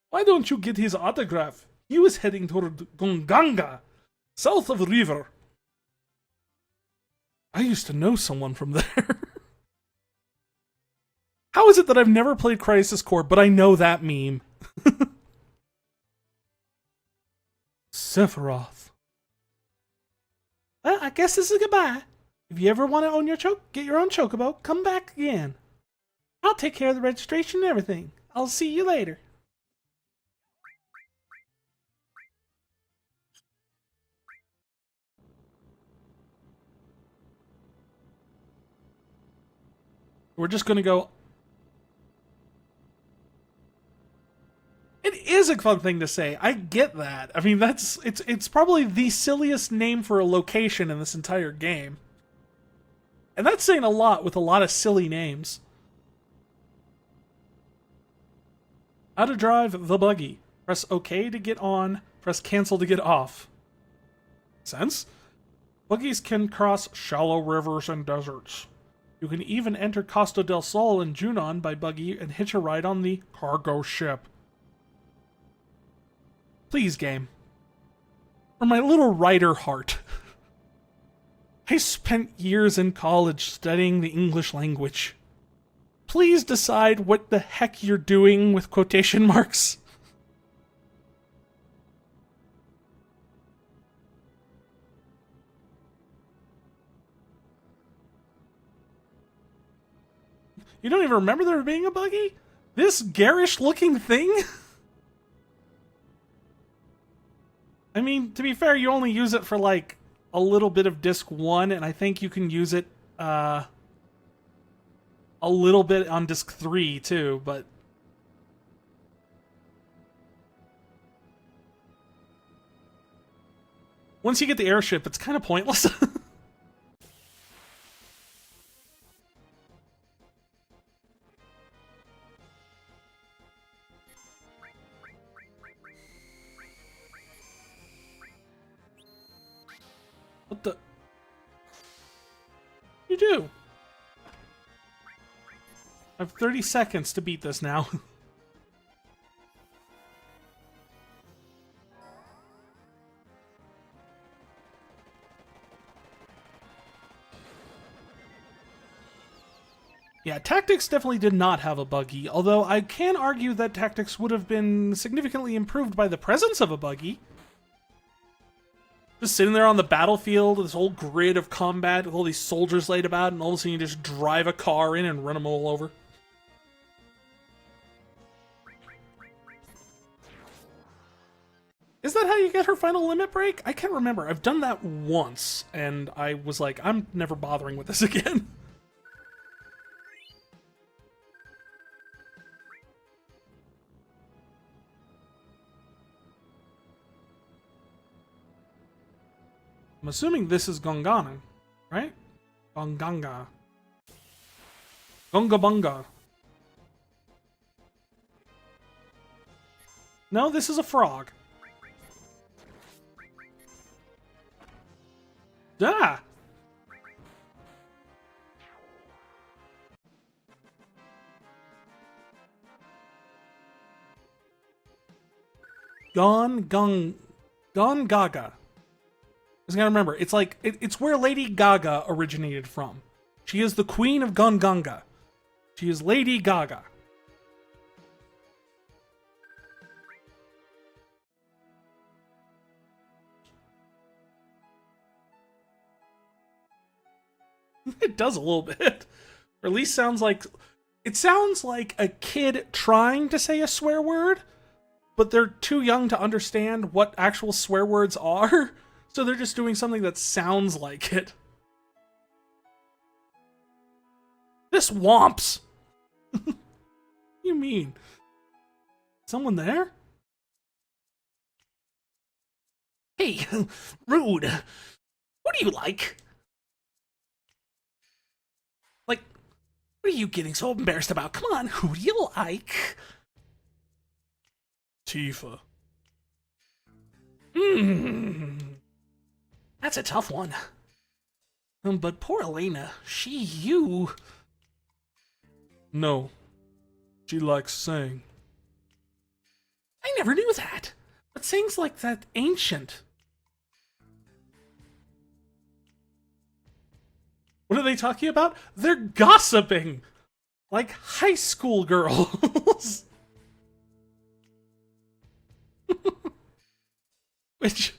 Why don't you get his autograph? He was heading toward Gongaga, south of the river. I used to know someone from there. How is it that I've never played Crisis Core, but I know that meme? Sephiroth. Well, I guess this is goodbye. If you ever want to own your get your own chocobo, come back again. I'll take care of the registration and everything. I'll see you later. We're just gonna go. It is a fun thing to say. I get that. I mean, it's probably the silliest name for a location in this entire game. And that's saying a lot with a lot of silly names. How to drive the buggy. Press OK to get on, press cancel to get off. Sense? Buggies can cross shallow rivers and deserts. You can even enter Costa del Sol and Junon by buggy and hitch a ride on the cargo ship. Please, game. For my little writer heart. I spent years in college studying the English language. Please decide what the heck you're doing with quotation marks. You don't even remember there being a buggy? This garish looking thing? I mean, to be fair, you only use it for like a little bit of disc 1, and I think you can use it a little bit on disc 3 too, but once you get the airship, it's kind of pointless. What the? You do. I have 30 seconds to beat this now. Yeah, Tactics definitely did not have a buggy, although I can argue that Tactics would have been significantly improved by the presence of a buggy. Just sitting there on the battlefield, this whole grid of combat with all these soldiers laid about, and all of a sudden you just drive a car in and run them all over. Is that how you get her final limit break? I can't remember. I've done that once, and I was like, I'm never bothering with this again. I'm assuming this is Gongana, right? Gonganga. Gongabunga. No, this is a frog. Ah! Gongaga. I was gonna remember. It's like it's where Lady Gaga originated from. She is the queen of Gongaga. She is Lady Gaga. It does a little bit. Or at least sounds like a kid trying to say a swear word, but they're too young to understand what actual swear words are, so they're just doing something that sounds like it. This womps. What do you mean? Someone there? Hey, rude. What do you like? Like, what are you getting so embarrassed about? Come on, who do you like? Tifa. That's a tough one. But poor Elena, you... No. She likes saying. I never knew that. But saying's like that ancient. What are they talking about? They're gossiping! Like high school girls. Which,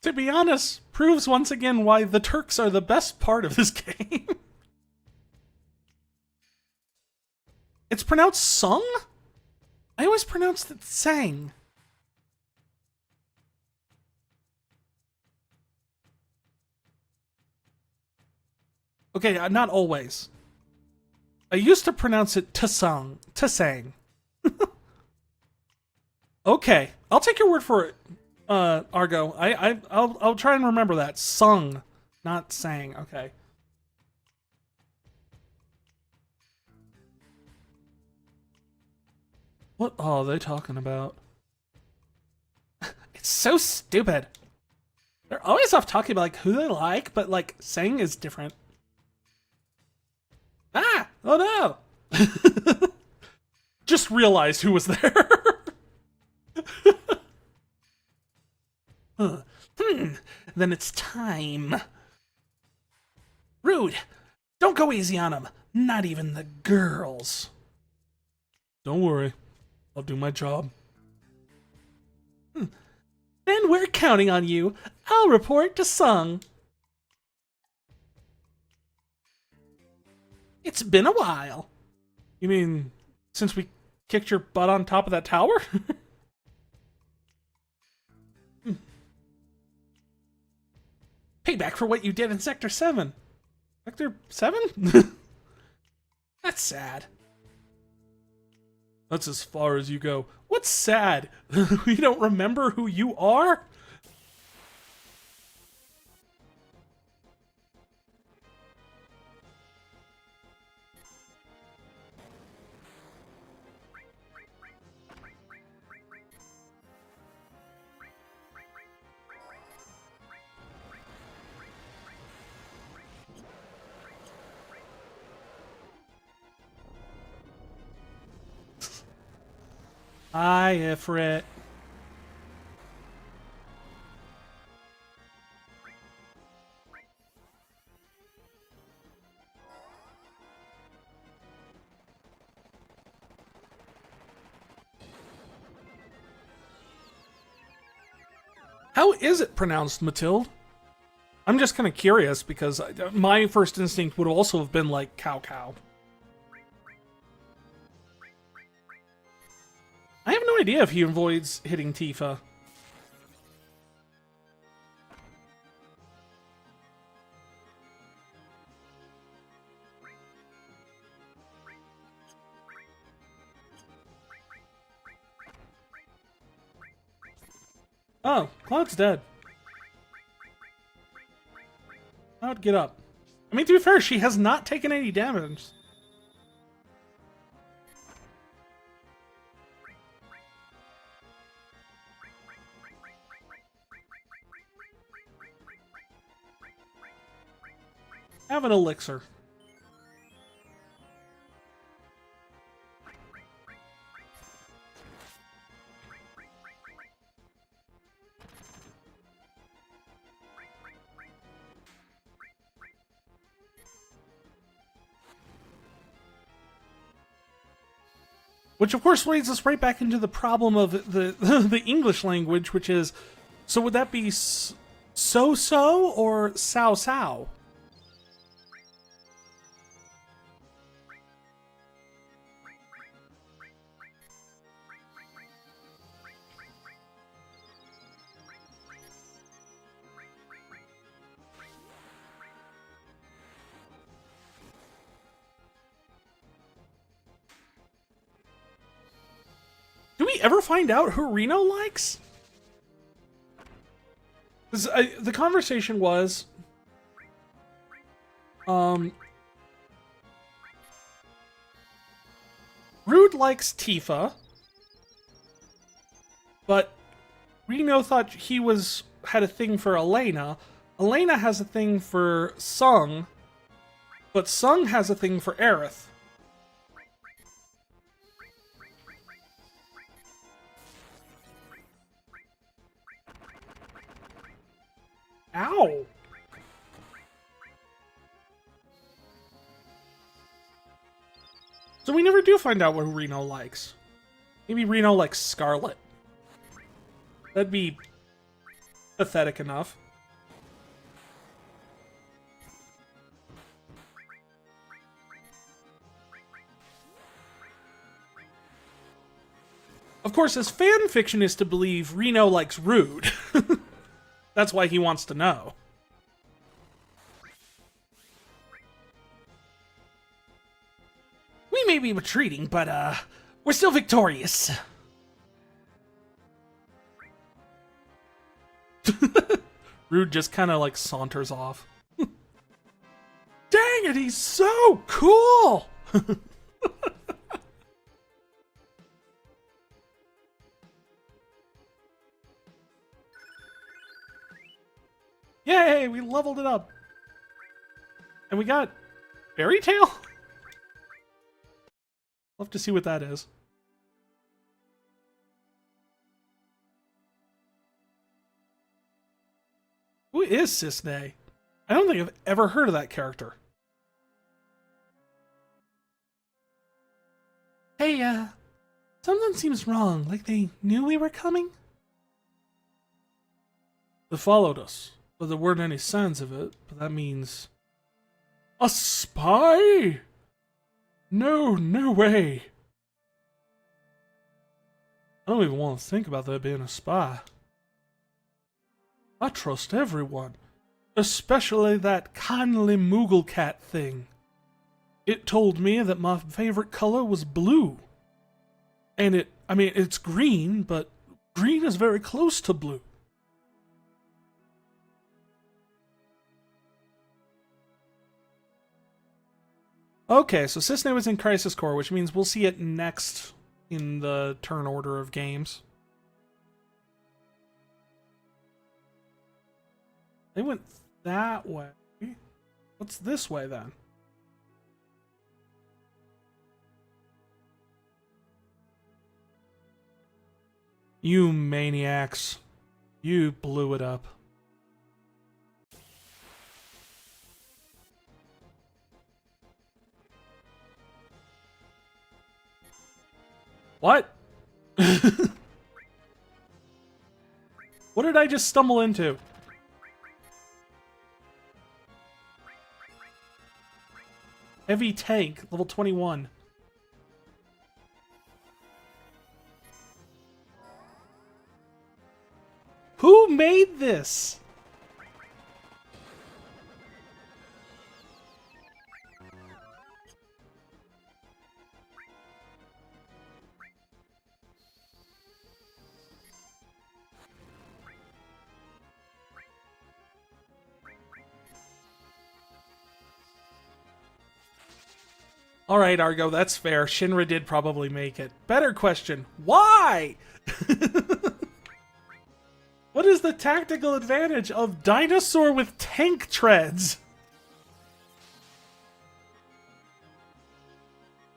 to be honest, proves once again why the Turks are the best part of this game. It's pronounced sung? I always pronounced it sang. Okay, not always. I used to pronounce it to-sung, to-sang. Okay, I'll take your word for it, Argo. I'll try and remember that. Sung, not sang. Okay. What are they talking about? It's so stupid. They're always off talking about like who they like, but like saying is different. Ah! Oh no! Just realized who was there. Then it's time. Rude! Don't go easy on them. Not even the girls. Don't worry. I'll do my job. Then we're counting on you. I'll report to Sung. It's been a while. You mean since we kicked your butt on top of that tower? Payback for what you did in Sector 7. Sector 7? That's sad. That's as far as you go. What's sad? We don't remember who you are? Hi, Ifrit. How is it pronounced, Matilde? I'm just kind of curious because my first instinct would also have been like cow cow. I have no idea if he avoids hitting Tifa. Oh, Cloud's dead. Cloud, get up. I mean, to be fair, she has not taken any damage. Have an elixir. Which, of course, leads us right back into the problem of the English language, which is, so would that be so-so or sao-sao? Do we ever find out who Reno likes? The conversation was, Rude likes Tifa, but Reno thought he had a thing for Elena. Elena has a thing for Sung, but Sung has a thing for Aerith. Ow! So we never do find out what Reno likes. Maybe Reno likes Scarlet. That'd be pathetic enough. Of course, his fan fiction is to believe Reno likes Rude. That's why he wants to know. We may be retreating, but, we're still victorious. Rude just kind of, like, saunters off. Dang it, he's so cool! Yay, we leveled it up. And we got Fairy Tail? Love to see what that is. Who is Cisne? I don't think I've ever heard of that character. Hey, something seems wrong. Like they knew we were coming? They followed us, but there weren't any signs of it. But that means... a spy? No, no way. I don't even want to think about there being a spy. I trust everyone, especially that kindly Moogle cat thing. It told me that my favorite color was blue. And it's green, but green is very close to blue. Okay, so Cisne was in Crisis Core, which means we'll see it next in the turn order of games. They went that way. What's this way, then? You maniacs. You blew it up. What? What did I just stumble into? Heavy tank, level 21. Who made this? All right, Argo, that's fair. Shinra did probably make it. Better question, why? What is the tactical advantage of dinosaur with tank treads?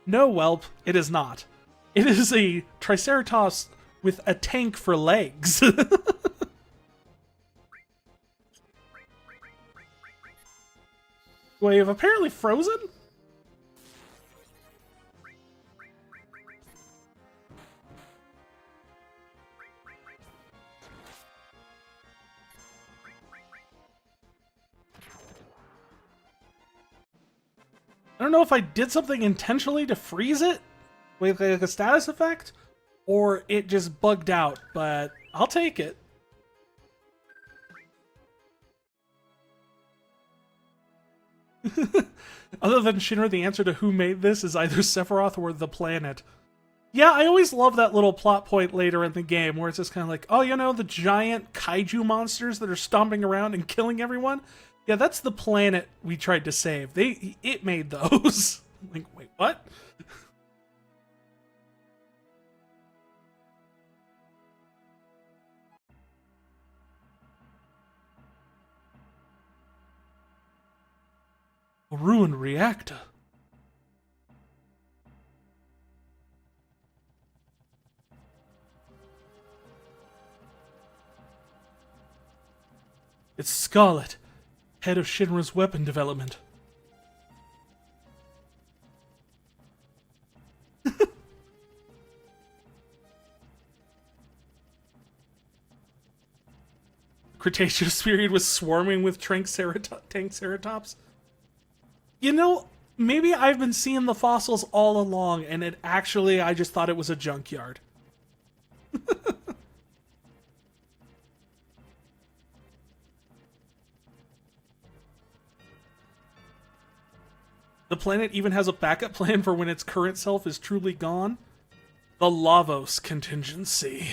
No, whelp, it is not. It is a Triceratops with a tank for legs. Wait, you've apparently frozen? I don't know if I did something intentionally to freeze it with like a status effect, or it just bugged out, but I'll take it. Other than Shinra, the answer to who made this is either Sephiroth or the planet. Yeah, I always love that little plot point later in the game where it's just kind of like, oh, you know, the giant kaiju monsters that are stomping around and killing everyone? Yeah, that's the planet we tried to save. It made those. Like, wait, what? A ruined reactor. It's Scarlet, head of Shinra's weapon development. Cretaceous period was swarming with tank ceratops. You know, maybe I've been seeing the fossils all along, and I just thought it was a junkyard. The planet even has a backup plan for when its current self is truly gone. The Lavos contingency.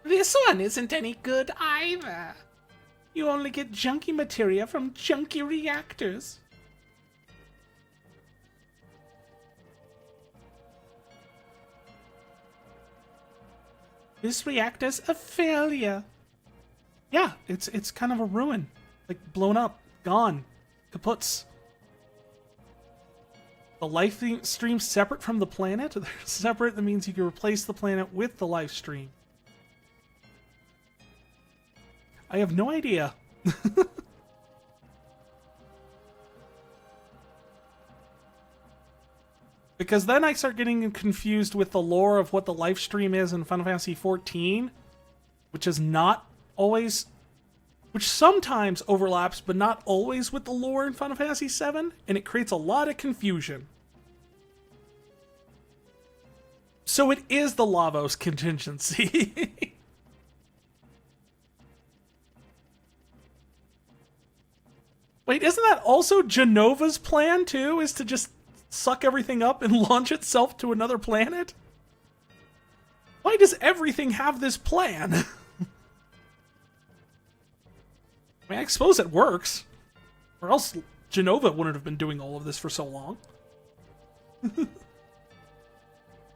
This one isn't any good either. You only get junky materia from junky reactors. This reactor's a failure. Yeah, it's kind of a ruin. Like, blown up, gone, kaputs. The life stream separate from the planet? They're separate, that means you can replace the planet with the life stream. I have no idea. Because then I start getting confused with the lore of what the life stream is in Final Fantasy XIV, which is not always... which sometimes overlaps, but not always with the lore in Final Fantasy VII, and it creates a lot of confusion. So it is the Lavos contingency. Wait, isn't that also Genova's plan, too? Is to just suck everything up and launch itself to another planet? Why does everything have this plan? I mean, I suppose it works. Or else Genova wouldn't have been doing all of this for so long.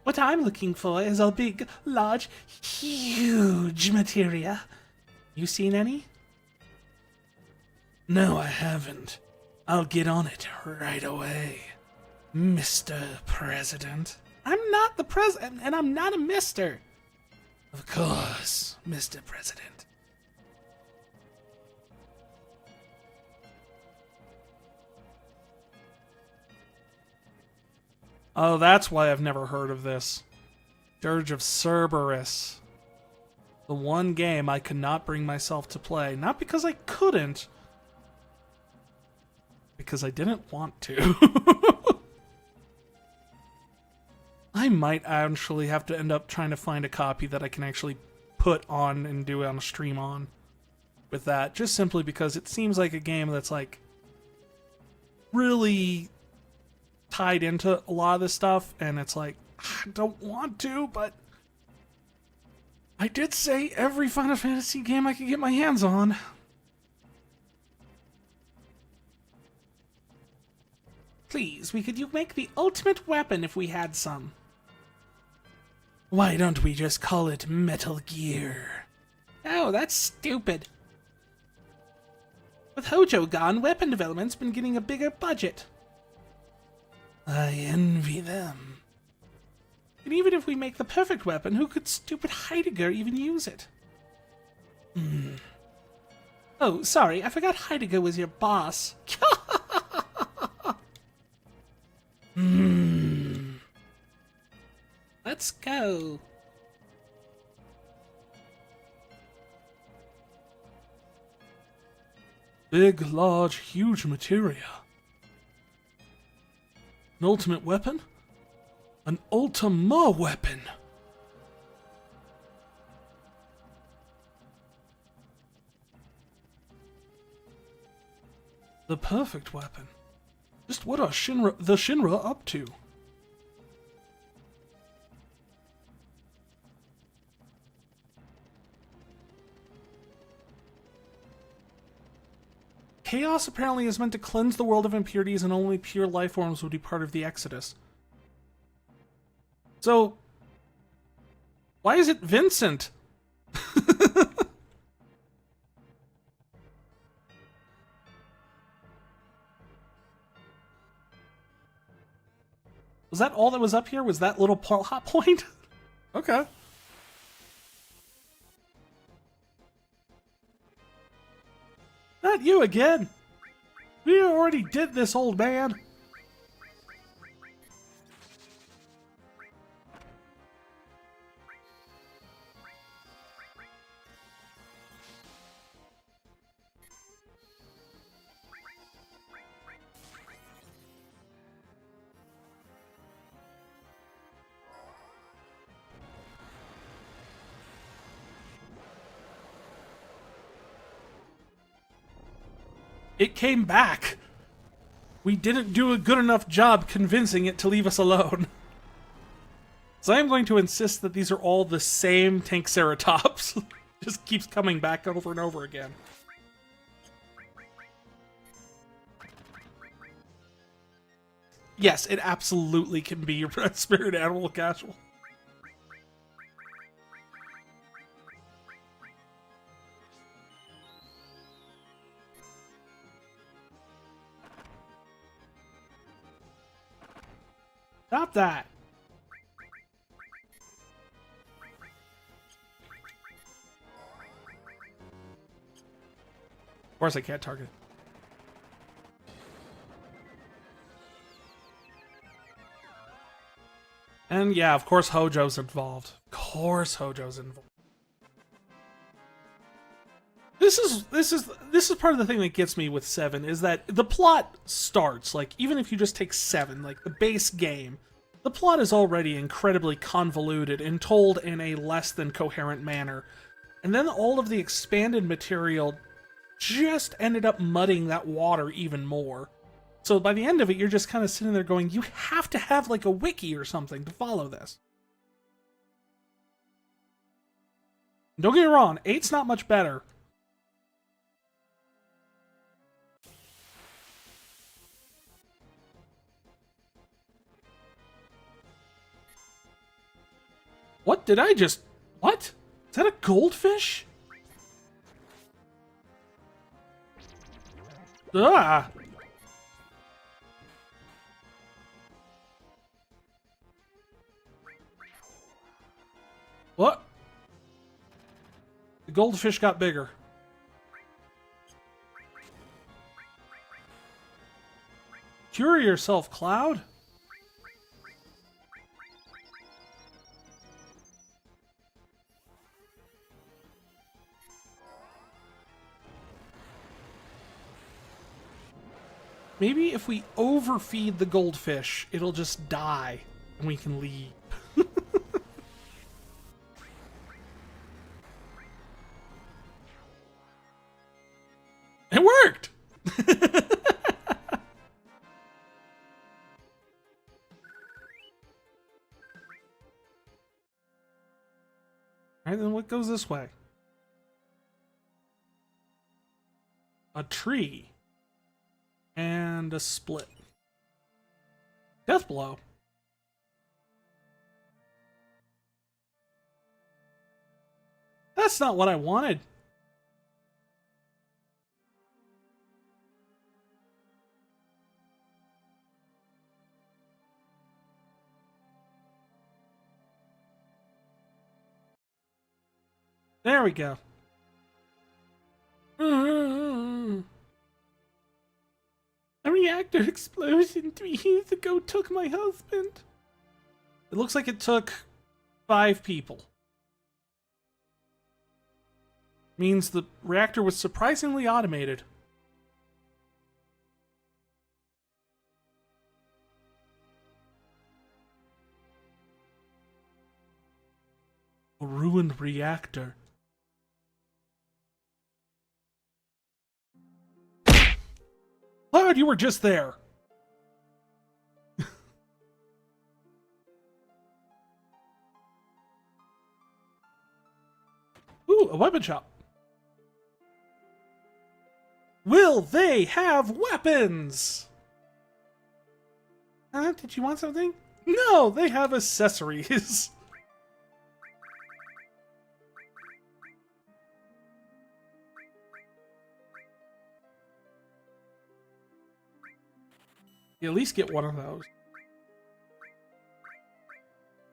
What I'm looking for is a big, large, huge materia. You seen any? No, I haven't. I'll get on it right away, Mr. President. I'm not the president, and I'm not a mister. Of course, Mr. President. Oh, that's why I've never heard of this. Dirge of Cerberus. The one game I could not bring myself to play. Not because I couldn't. Because I didn't want to. I might actually have to end up trying to find a copy that I can actually put on and do it on a stream on with that. Just simply because it seems like a game that's like really tied into a lot of this stuff, and it's like, I don't want to, but I did say every Final Fantasy game I could get my hands on. Please, we could make the ultimate weapon if we had some. Why don't we just call it Metal Gear? Oh, that's stupid. With Hojo gone, weapon development's been getting a bigger budget. I envy them. And even if we make the perfect weapon, who could stupid Heidegger even use it? Oh, sorry, I forgot Heidegger was your boss. Let's go. Big, large, huge materia. An ultimate weapon? An Ultima weapon! The perfect weapon. Just what are the Shinra up to? Chaos apparently is meant to cleanse the world of impurities, and only pure life forms would be part of the Exodus. So, why is it Vincent? Was that all that was up here? Was that little plot point? Okay. Not you again! We already did this, old man! It came back! We didn't do a good enough job convincing it to leave us alone. So I am going to insist that these are all the same Tankceratops. Just keeps coming back over and over again. Yes, it absolutely can be your spirit animal casual. Stop that! Of course I can't target. And yeah, of course Hojo's involved. Of course Hojo's involved. This is part of the thing that gets me with 7, is that the plot starts, like, even if you just take 7, like the base game, the plot is already incredibly convoluted and told in a less than coherent manner. And then all of the expanded material just ended up muddying that water even more. So by the end of it, you're just kind of sitting there going, you have to have like a wiki or something to follow this. Don't get me wrong, 8's not much better. What did I just... What? Is that a goldfish? Ah! What? The goldfish got bigger. Cure yourself, Cloud. Maybe if we overfeed the goldfish, it'll just die and we can leave. It worked! Alright, then what goes this way? A tree. And a split. Death blow. That's not what I wanted. There we go. A reactor explosion 3 years ago took my husband. It looks like it took 5 people. Means the reactor was surprisingly automated. A ruined reactor. Cloud, you were just there. Ooh, a weapon shop. Will they have weapons? Did you want something? No, they have accessories. You at least get one of those.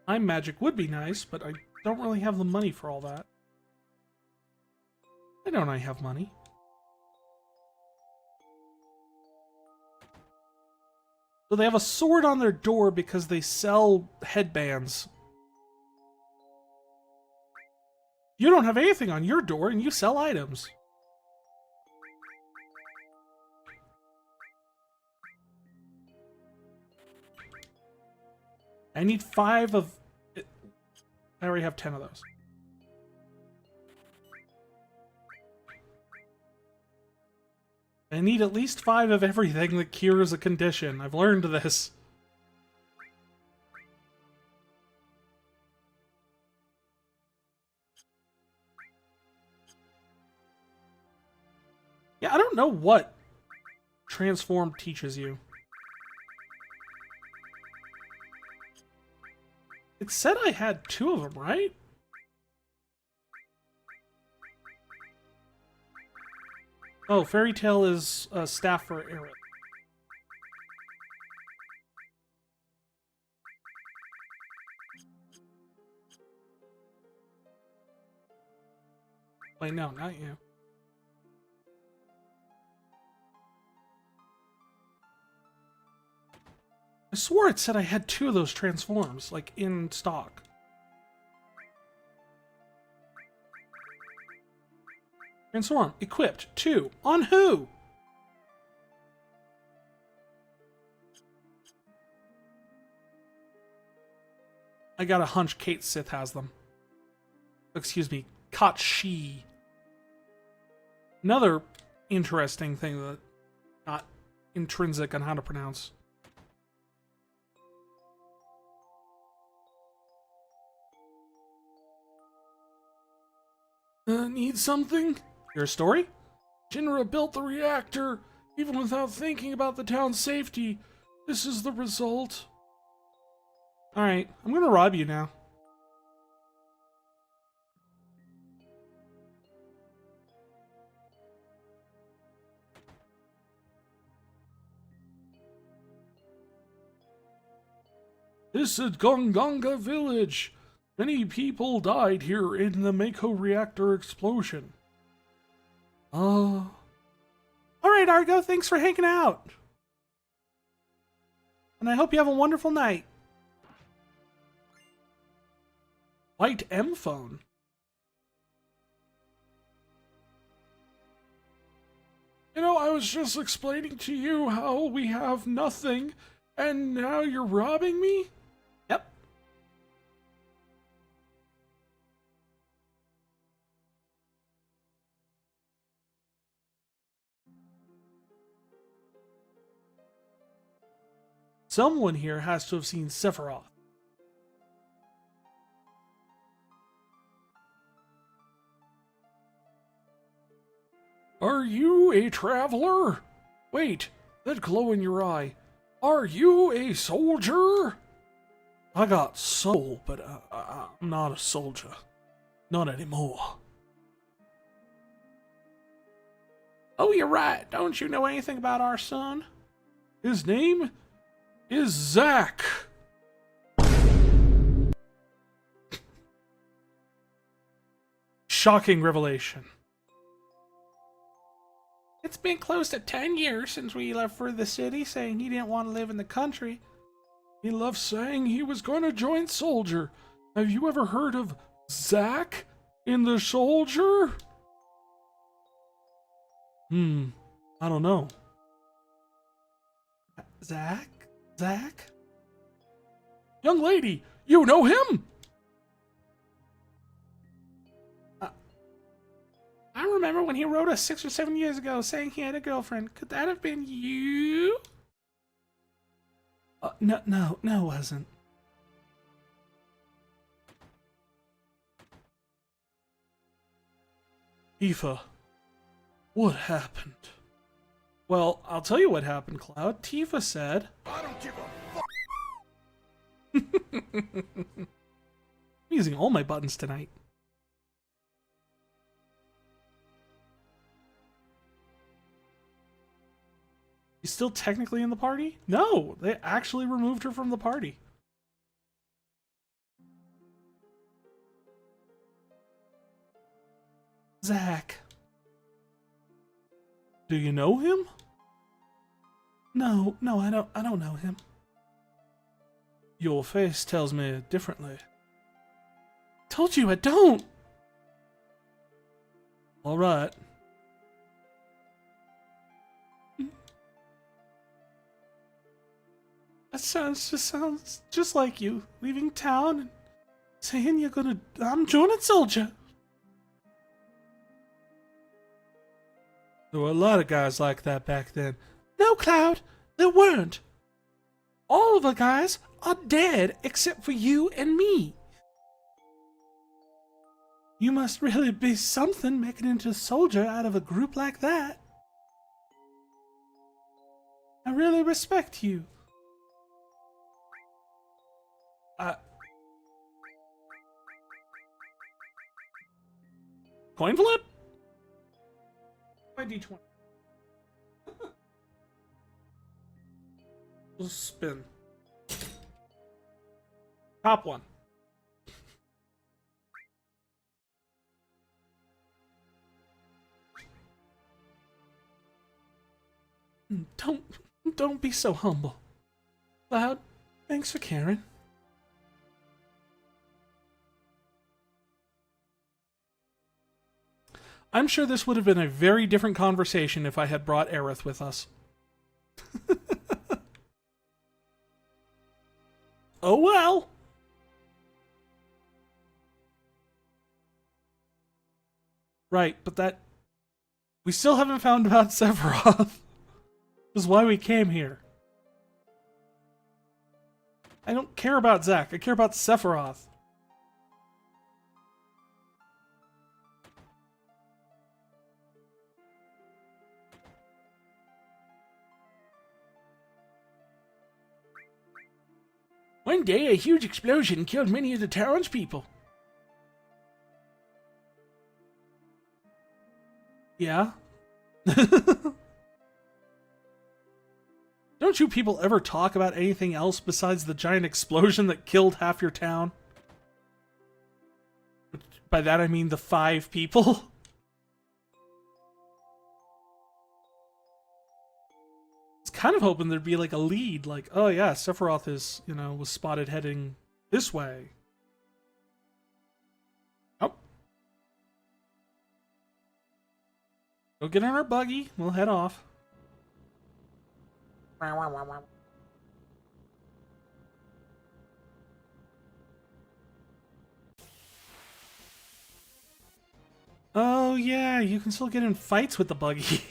Time magic would be nice, but I don't really have the money for all that. Why don't I have money? So they have a sword on their door because they sell headbands. You don't have anything on your door and you sell items. I need 5 of... I already have 10 of those. I need at least 5 of everything that cures a condition. I've learned this. Yeah, I don't know what Transform teaches you. It said I had 2 of them, right? Oh, Fairy Tale is a staff for Aerith. Wait, no, not you. I swore it said I had 2 of those transforms, like, in stock. Transform. Equipped. 2. On who? I got a hunch Kate Sith has them. Excuse me. Katshi. Another interesting thing that not intrinsic on how to pronounce. Need something? Your story? Shinra built the reactor, even without thinking about the town's safety. This is the result. Alright, I'm gonna rob you now. This is Gongaga village. Many people died here in the Mako reactor explosion. Alright, Argo, thanks for hanging out. And I hope you have a wonderful night. White M phone. You know, I was just explaining to you how we have nothing, and now you're robbing me? Yep. Someone here has to have seen Sephiroth. Are you a traveler? Wait, that glow in your eye. Are you a soldier? I got soul, but I'm not a soldier. Not anymore. Oh, you're right. Don't you know anything about our son? His name is Zach. Shocking revelation. It's been close to 10 years since we left for the city, saying he didn't want to live in the country. He loved saying he was going to join Soldier. Have you ever heard of Zach in the Soldier? I don't know. Zach? Zach? Young lady, you know him? I remember when he wrote us 6 or 7 years ago saying he had a girlfriend. Could that have been you? No, it wasn't. Tifa, what happened? Well, I'll tell you what happened, Cloud. Tifa said... I don't give a fuck! I'm using all my buttons tonight. She's still technically in the party? No, they actually removed her from the party. Zach. Do you know him? No, I don't know him. Your face tells me differently. Told you I don't. All right. That sounds just like you, leaving town and saying I'm joining Soldier. There were a lot of guys like that back then. No, Cloud, there weren't. All of the guys are dead except for you and me. You must really be something making it into a soldier out of a group like that. I really respect you. Coin flip? My D20. We'll spin. Top one. Don't be so humble. Cloud, thanks for caring. I'm sure this would have been a very different conversation if I had brought Aerith with us. Oh well. Right, but we still haven't found about Sephiroth. This is why we came here. I don't care about Zack. I care about Sephiroth. One day, a huge explosion killed many of the townspeople. Yeah? Don't you people ever talk about anything else besides the giant explosion that killed half your town? By that I mean the 5 people. Kind of hoping there'd be like a lead, like, oh yeah, Sephiroth is, was spotted heading this way. Oh. Go get in our buggy, we'll head off. Oh yeah, you can still get in fights with the buggy.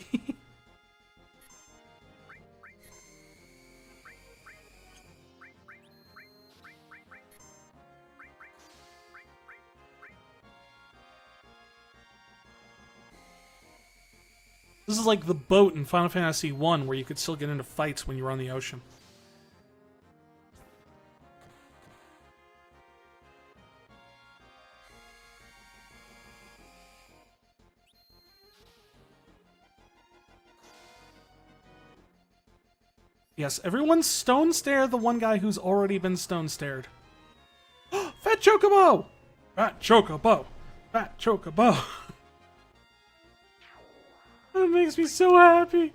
This is like the boat in Final Fantasy I, where you could still get into fights when you were on the ocean. Yes, everyone's stone stare the one guy who's already been stone stared. Fat Chocobo! Fat Chocobo! Fat Chocobo! That makes me so happy.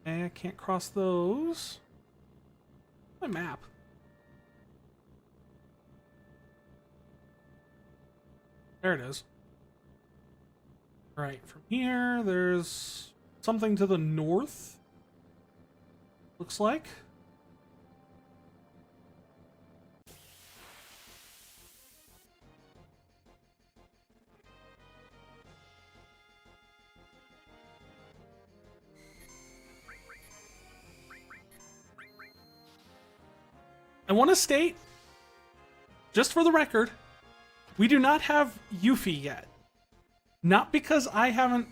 I can't cross those. My map. There it is. Right, from here, there's something to the north. Looks like. I want to state, just for the record, we do not have Yuffie yet. Not because I haven't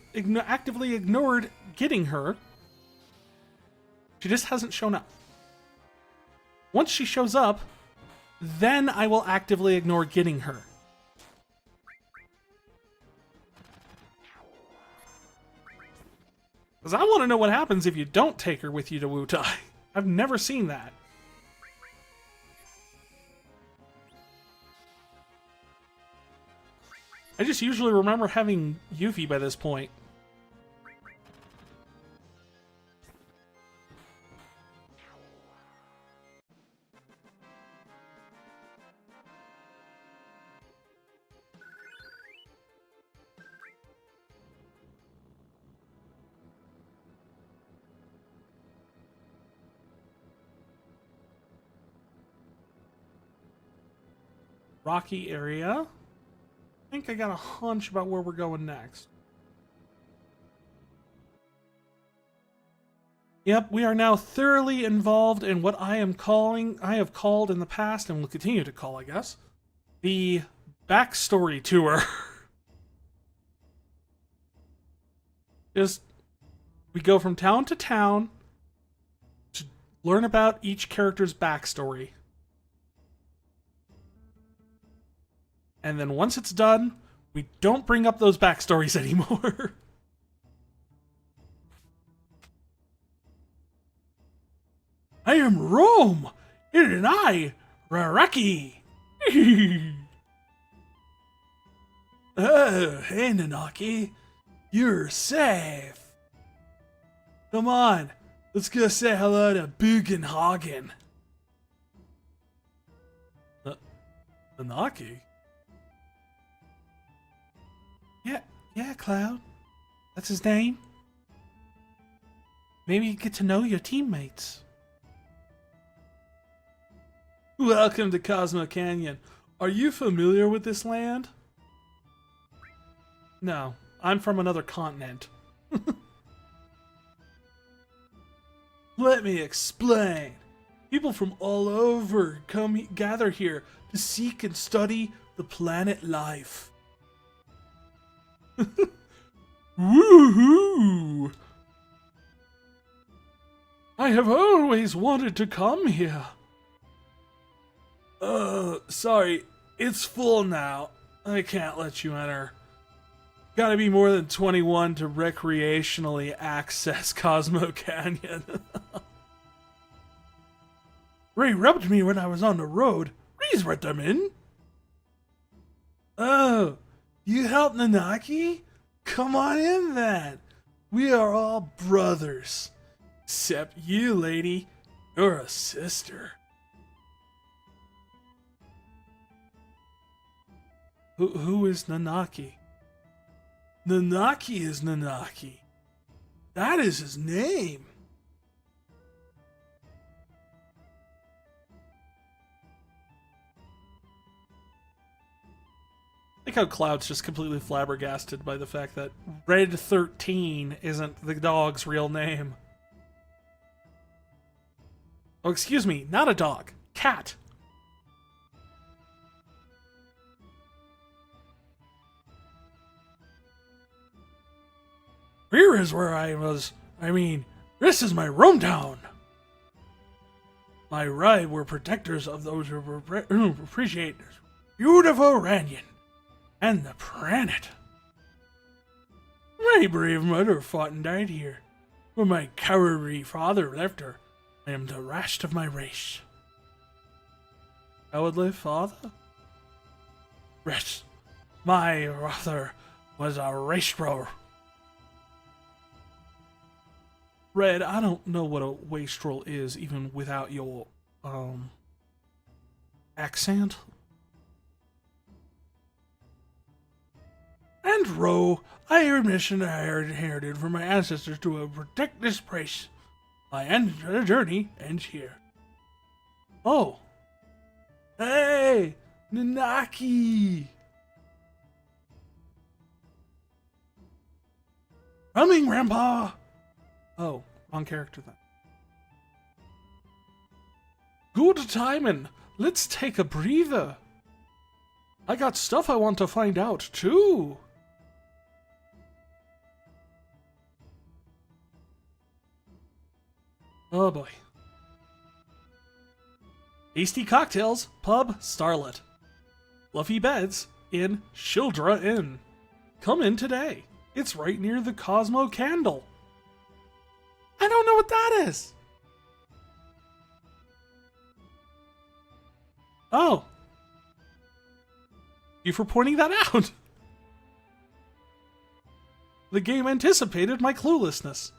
actively ignored getting her. She just hasn't shown up. Once she shows up, then I will actively ignore getting her. Because I want to know what happens if you don't take her with you to Wutai. I've never seen that. I just usually remember having Yuffie by this point. Rocky area. I think I got a hunch about where we're going next. Yep, we are now thoroughly involved in what I have called in the past and will continue to call, I guess, the backstory tour. Just, we go from town to town to learn about each character's backstory. And then once it's done, we don't bring up those backstories anymore. I am Rome! And I, Raraki! Oh, hey Nanaki. You're safe. Come on, let's go say hello to Bugenhagen. Nanaki? Yeah, Cloud. That's his name. Maybe you get to know your teammates. Welcome to Cosmo Canyon. Are you familiar with this land? No, I'm from another continent. Let me explain. People from all over gather here to seek and study the planet life. Woohoo! I have always wanted to come here. Sorry, it's full now. I can't let you enter. Gotta be more than 21 to recreationally access Cosmo Canyon. Ray rubbed me when I was on the road. Please let them in. Oh, you helped Nanaki? Come on in then. We are all brothers. Except you, lady. You're a sister. Who is Nanaki? Nanaki is Nanaki. That is his name. I like how Cloud's just completely flabbergasted by the fact that Red 13 isn't the dog's real name. Oh, excuse me, not a dog. Cat. Here is where I was. I mean, this is my hometown. My ride were protectors of those who appreciate this beautiful Ranyan and the planet. My brave mother fought and died here. When my cowardly father left her, I am the last of my race. Cowardly father? Yes, my father was a race rower. Red, I don't know what a wastrel is, even without your, accent. And Ro, I have a mission I inherited from my ancestors to protect this place. My journey ends here. Oh. Hey, Nanaki. Coming, Grandpa. Oh, wrong character then. Good timing. Let's take a breather. I got stuff I want to find out, too. Oh boy. Tasty cocktails, pub, Starlet. Fluffy beds in Shildra Inn. Come in today. It's right near the Cosmo candle. I don't know what that is. Oh. You for pointing that out. The game anticipated my cluelessness.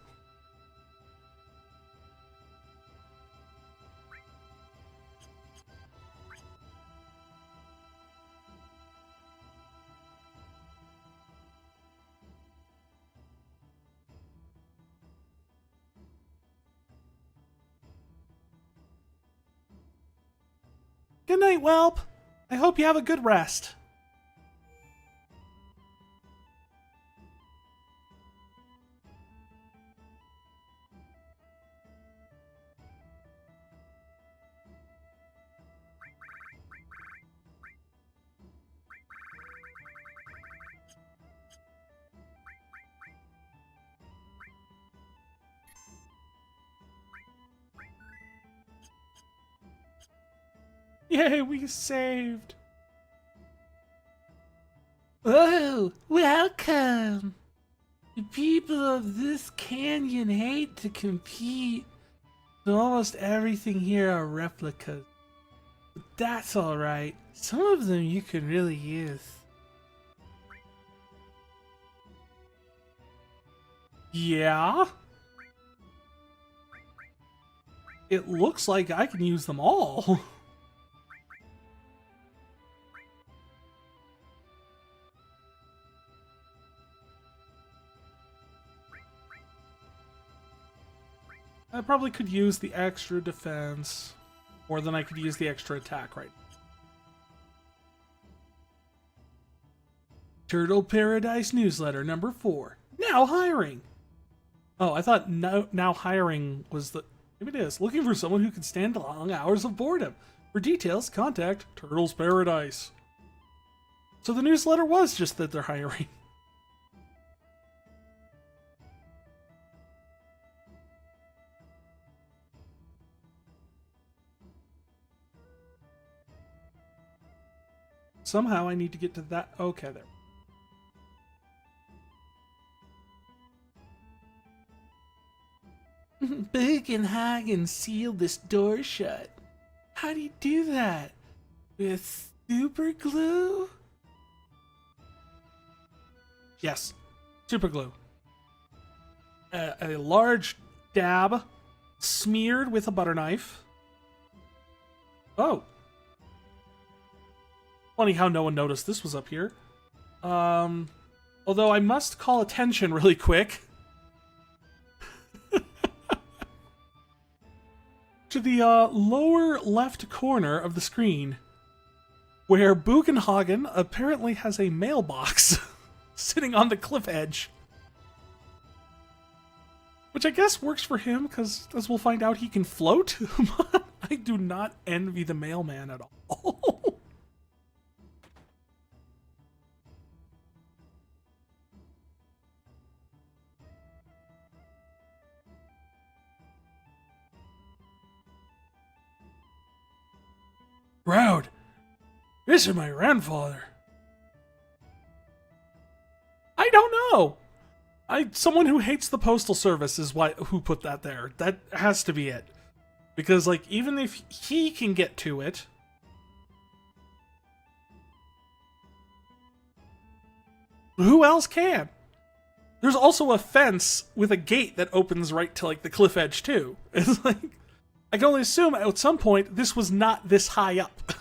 Good night, Whelp. I hope you have a good rest. Yay, we saved. Oh, welcome. The people of this canyon hate to compete, so almost everything here are replicas. But that's alright. Some of them you can really use. Yeah? It looks like I can use them all. I probably could use the extra defense more than I could use the extra attack right now. Turtle Paradise Newsletter number 4. Now hiring. Oh, I thought now hiring was the... Maybe it is. Looking for someone who can stand long hours of boredom. For details, contact Turtle's Paradise. So the newsletter was just that they're hiring. Somehow I need to get to that. Okay, there. Bugenhagen sealed this door shut. How do you do that? With super glue? Yes, super glue. A large dab smeared with a butter knife. Oh. Funny how no one noticed this was up here. Although I must call attention really quick to the lower left corner of the screen, where Bugenhagen apparently has a mailbox sitting on the cliff edge. Which I guess works for him, because as we'll find out, he can float. I do not envy the mailman at all. Proud. This is my grandfather. I don't know. Someone who hates the postal service is who put that there. That has to be it. Because, like, even if he can get to it, who else can? There's also a fence with a gate that opens right to, like, the cliff edge, too. It's like, I can only assume at some point this was not this high up.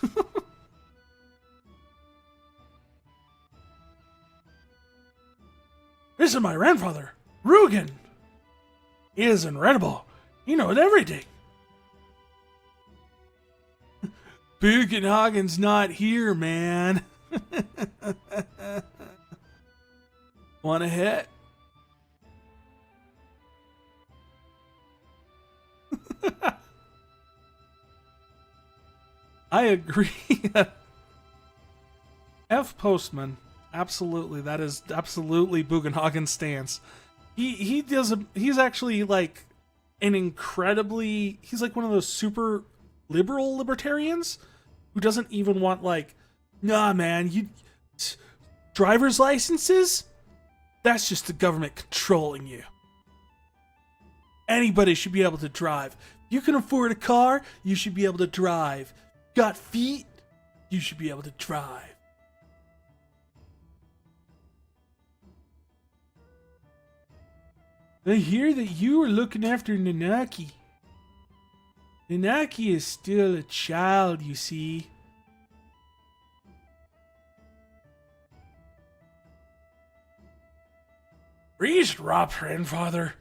This is my grandfather, Rugen. He is incredible. He knows everything. Bugenhagen's not here, man. Want a hit? I agree. F. Postman. Absolutely. That is absolutely Bugenhagen's stance. He's actually like an incredibly, he's like one of those super liberal libertarians who doesn't even want, like, nah man, driver's licenses? That's just the government controlling you. Anybody should be able to drive. You can afford a car, you should be able to drive. Got feet? You should be able to drive. I hear that you are looking after Nanaki. Nanaki is still a child, you see. Please, Rob, grandfather.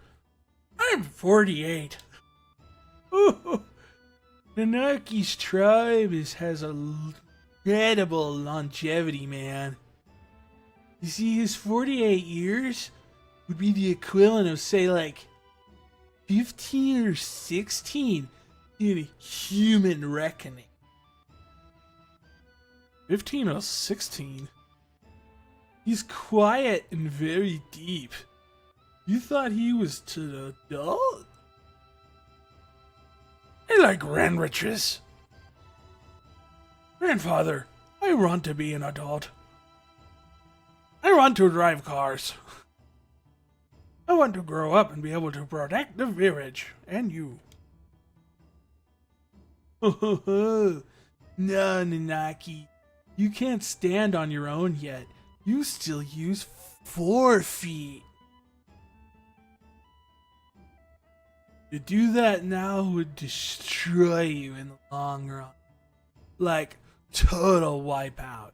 I'm 48. Ooh, Nanaki's tribe has a incredible longevity, man. You see, his 48 years would be the equivalent of, say, like 15 or 16 in a human reckoning. 15 or 16? He's quiet and very deep. You thought he was to the adult? I like grand riches. Grandfather, I want to be an adult. I want to drive cars. I want to grow up and be able to protect the village and you. No, Nanaki. You can't stand on your own yet. You still use 4 feet. To do that now would destroy you in the long run. Like, total wipeout.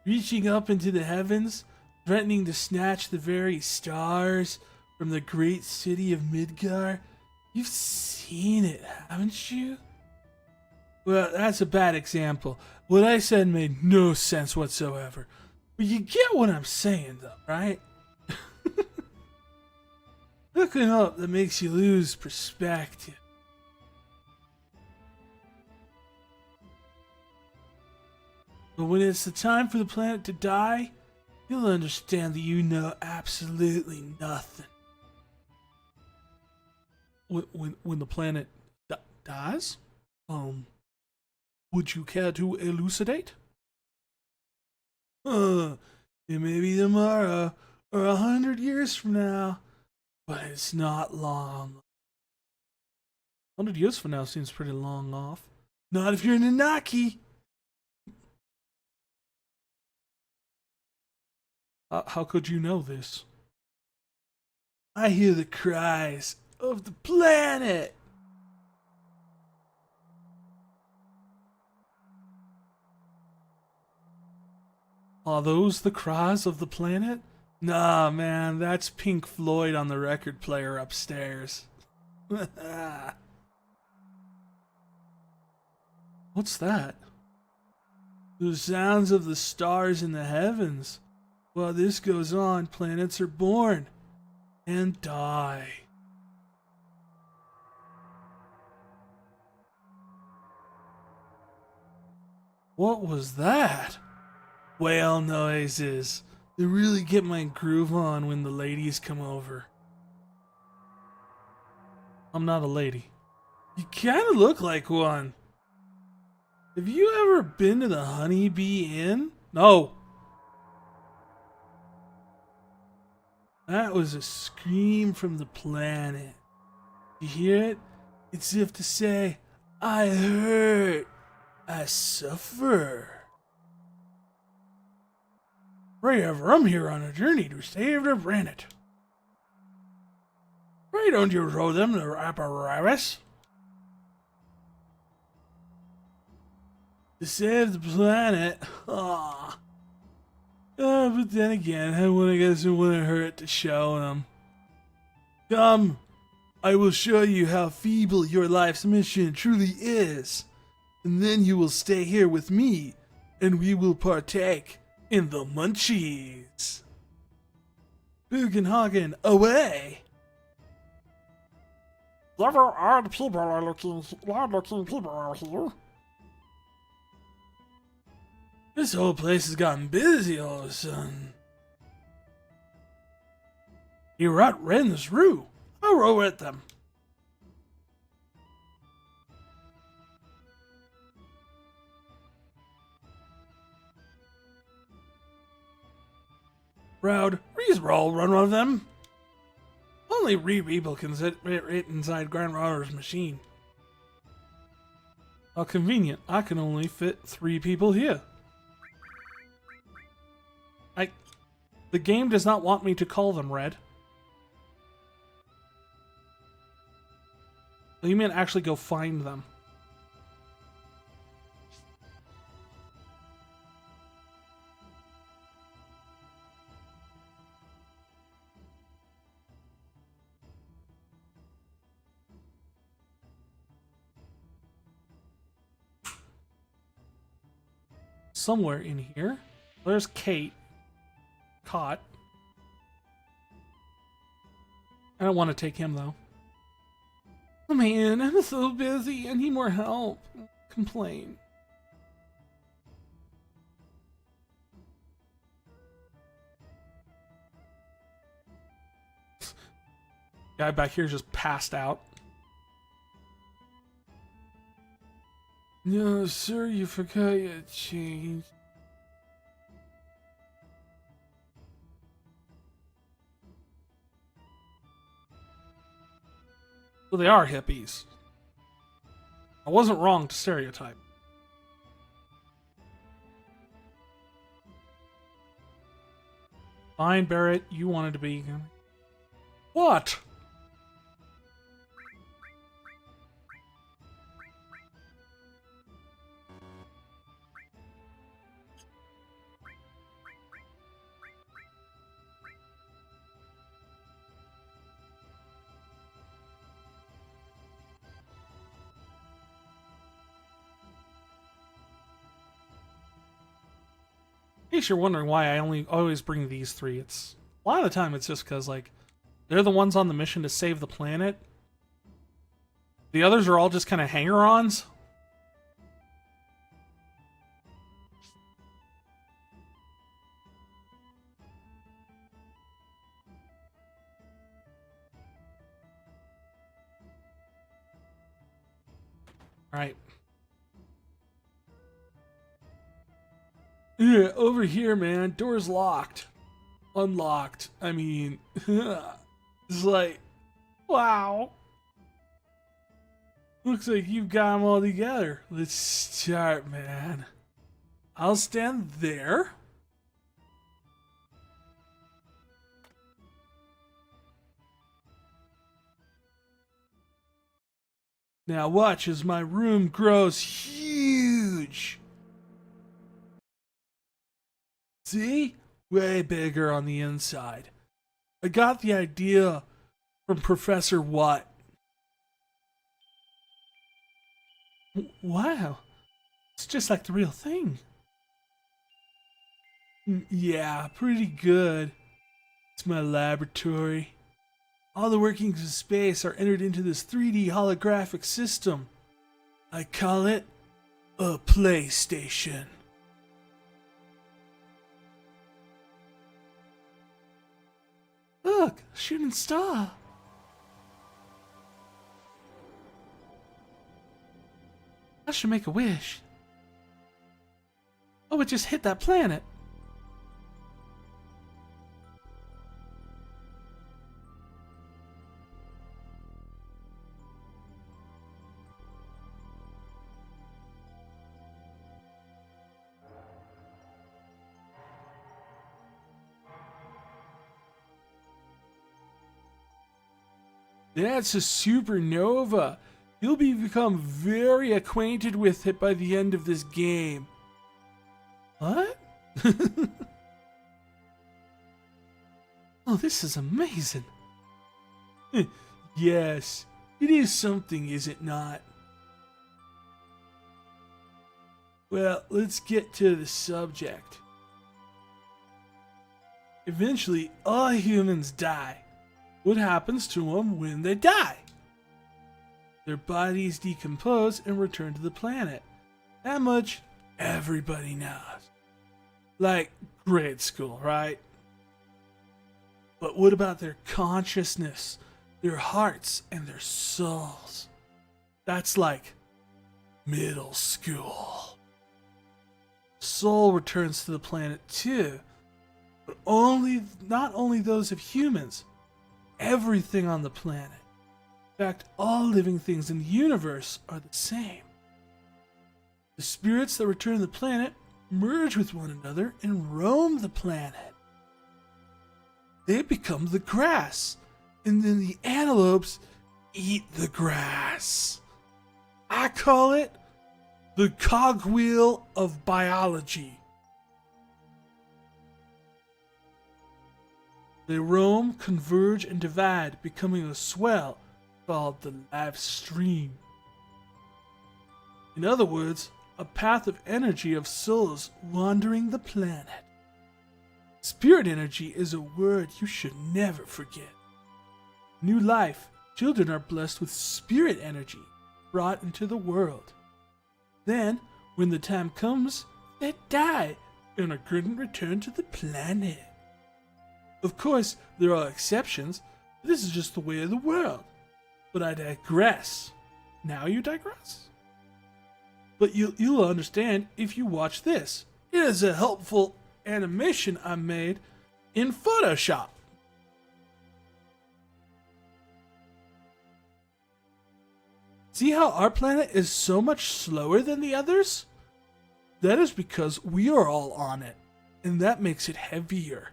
Reaching up into the heavens, threatening to snatch the very stars from the great city of Midgar. You've seen it, haven't you? Well, that's a bad example. What I said made no sense whatsoever. But you get what I'm saying, though, right? Looking up that makes you lose perspective. But when it's the time for the planet to die, you'll understand that you know absolutely nothing. When the planet dies? Would you care to elucidate? It may be tomorrow, or 100 years from now, but it's not long. 100 years from now seems pretty long off. Not if you're Nanaki. How could you know this? I hear the cries of the planet. Are those the cries of the planet? Nah, man, that's Pink Floyd on the record player upstairs. What's that? The sounds of the stars in the heavens. While this goes on, planets are born and die. What was that? Whale noises. They really get my groove on when the ladies come over. I'm not a lady. You kind of look like one. Have you ever been to the Honeybee Inn? No. That was a scream from the planet. You hear it? It's as if to say, I hurt, I suffer. Forever, I'm here on a journey to save the planet. Why don't you throw them the apparatus? To save the planet? Ah. But then again, I guess it wouldn't hurt to show them. Come, I will show you how feeble your life's mission truly is. And then you will stay here with me, and we will partake in the munchies. Bugenhagen, away! Several odd people are looking people out here. This whole place has gotten busy all of a sudden. You're outran this rue. I'll row at them. Proud, Reese-roll run one of them. Only people can sit right inside Grandfather's machine. How convenient. I can only fit 3 people here. The game does not want me to call them Red. Oh, you mean actually go find them? Somewhere in here. There's Kate. Caught. I don't want to take him though. Oh man, I'm so busy. I need more help. Complain. Guy back here just passed out. No, sir, you forgot your change. Well, they are hippies. I wasn't wrong to stereotype. Fine, Barrett, you wanted to be... What? In case you're wondering why I always bring these 3, it's a lot of the time it's just because like they're the ones on the mission to save the planet. The others are all just kind of hanger-ons. All right. Yeah, over here, man. Door's locked. Unlocked. I mean, it's like, wow. Looks like you've got them all together. Let's start, man. I'll stand there. Now watch as my room grows huge. See? Way bigger on the inside. I got the idea from Professor What. Wow. It's just like the real thing. Yeah, pretty good. It's my laboratory. All the workings of space are entered into this 3D holographic system. I call it a PlayStation. Look, a shooting star. I should make a wish. Oh, it just hit that planet. That's a supernova. You'll become very acquainted with it by the end of this game. What? Oh, this is amazing. Yes, it is something, is it not? Well, let's get to the subject. Eventually, all humans die. What happens to them when they die? Their bodies decompose and return to the planet. That much everybody knows. Like grade school, right? But what about their consciousness, their hearts, and their souls? That's like middle school. Soul returns to the planet too, but not only those of humans, everything on the planet. In fact, all living things in the universe are the same. The spirits that return to the planet merge with one another and roam the planet. They become the grass, and then the antelopes eat the grass. I call it the cogwheel of biology. They roam, converge, and divide, becoming a swell called the life stream. In other words, a path of energy of souls wandering the planet. Spirit energy is a word you should never forget. New life, children are blessed with spirit energy brought into the world. Then, when the time comes, they die and are couldn't return to the planet. Of course, there are exceptions. This is just the way of the world. But I digress. Now you digress? But you'll understand if you watch this. It is a helpful animation I made in Photoshop. See how our planet is so much slower than the others? That is because we are all on it, and that makes it heavier.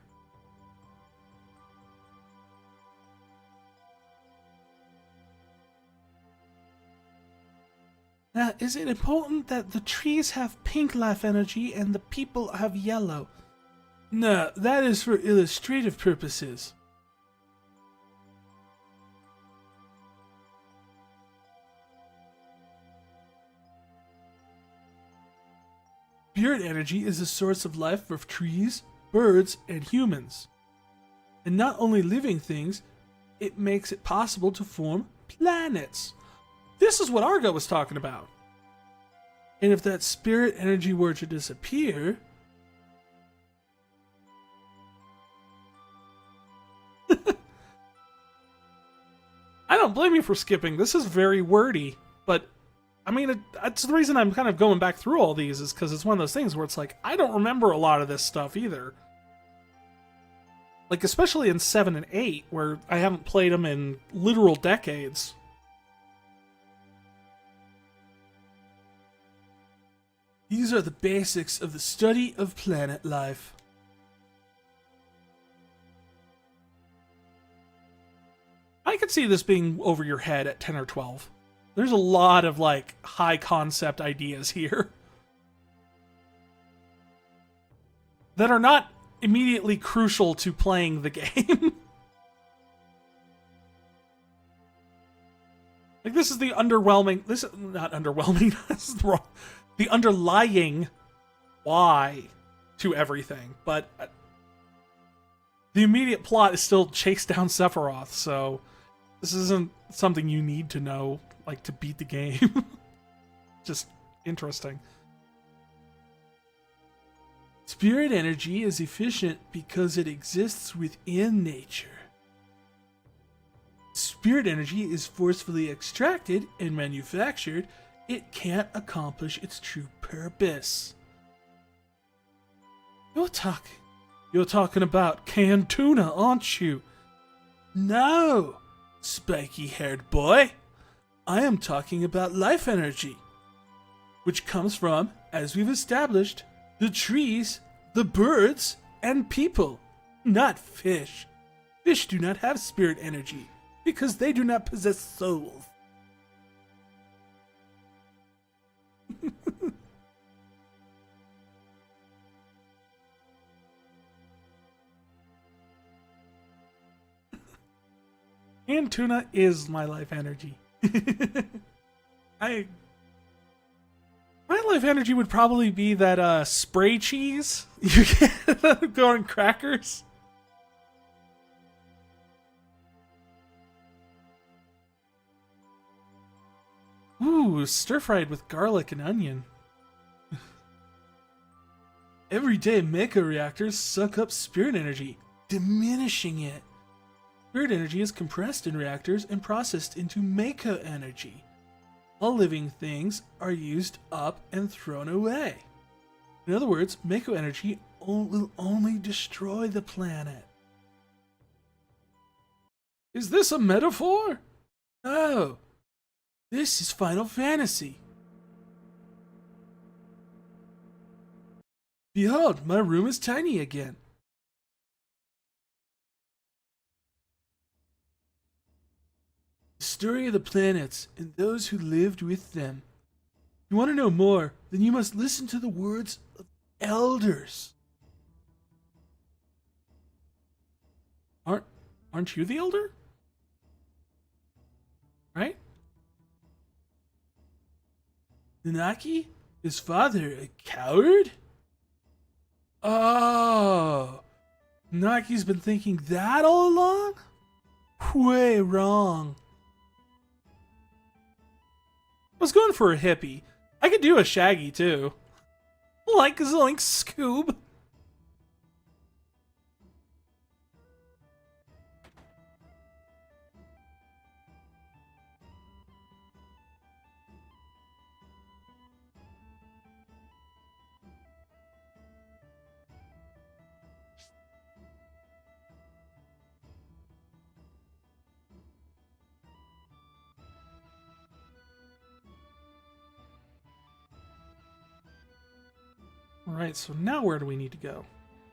Now, is it important that the trees have pink life energy and the people have yellow? No, that is for illustrative purposes. Spirit energy is a source of life for trees, birds, and humans. And not only living things, it makes it possible to form planets. This is what Argo was talking about. And if that spirit energy were to disappear... I don't blame you for skipping. This is very wordy, but I mean, that's the reason I'm kind of going back through all these is because it's one of those things where it's like, I don't remember a lot of this stuff either. Like, especially in 7 and 8, where I haven't played them in literal decades. These are the basics of the study of planet life. I could see this being over your head at 10 or 12. There's a lot of, like, high concept ideas here that are not immediately crucial to playing the game. Like, this is the underwhelming... This is not underwhelming. This is wrong. The underlying why to everything. But the immediate plot is still chase down Sephiroth, so this isn't something you need to know, like, to beat the game. Just interesting. Spirit energy is efficient because it exists within nature. Spirit energy is forcefully extracted and manufactured it can't accomplish its true purpose. You're talking about canned tuna, aren't you? No, spiky-haired boy. I am talking about life energy, which comes from, as we've established, the trees, the birds, and people, not fish. Fish do not have spirit energy because they do not possess souls. And tuna is my life energy. My life energy would probably be that spray cheese you get going crackers. Ooh, stir-fried with garlic and onion. Everyday mecha reactors suck up spirit energy, diminishing it. Spirit energy is compressed in reactors and processed into mecha energy. All living things are used up and thrown away. In other words, mecha energy will only destroy the planet. Is this a metaphor? No. This is Final Fantasy. Behold, my room is tiny again. The story of the planets and those who lived with them. If you want to know more, then you must listen to the words of elders. Aren't you the elder? Right? Nanaki? His father, a coward? Oh, Nanaki's been thinking that all along? Way wrong. I was going for a hippie. I could do a Shaggy too. Like Zoink Scoob. Alright, so now where do we need to go?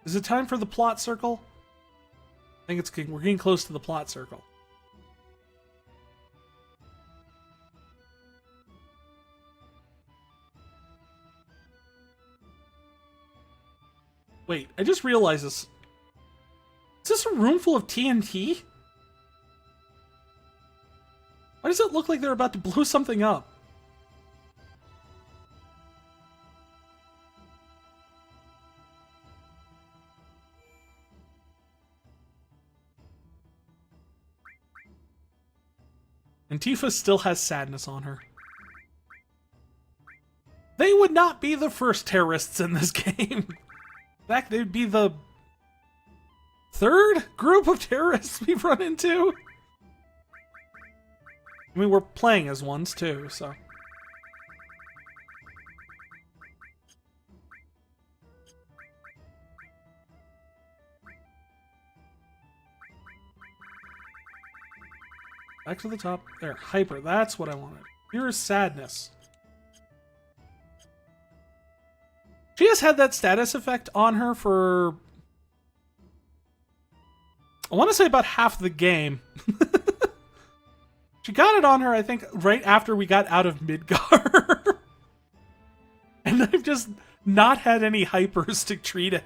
Is it time for the plot circle? I think we're getting close to the plot circle. Wait, I just realized this. Is this a room full of TNT? Why does it look like they're about to blow something up? And Tifa still has sadness on her. They would not be the first terrorists in this game. In fact, they'd be the third group of terrorists we've run into. I mean, we're playing as ones too, so. Back to the top. There, hyper. That's what I wanted. Here's sadness. She has had that status effect on her for, I want to say, about half the game. She got it on her, I think, right after we got out of Midgar. And I've just not had any hypers to treat it.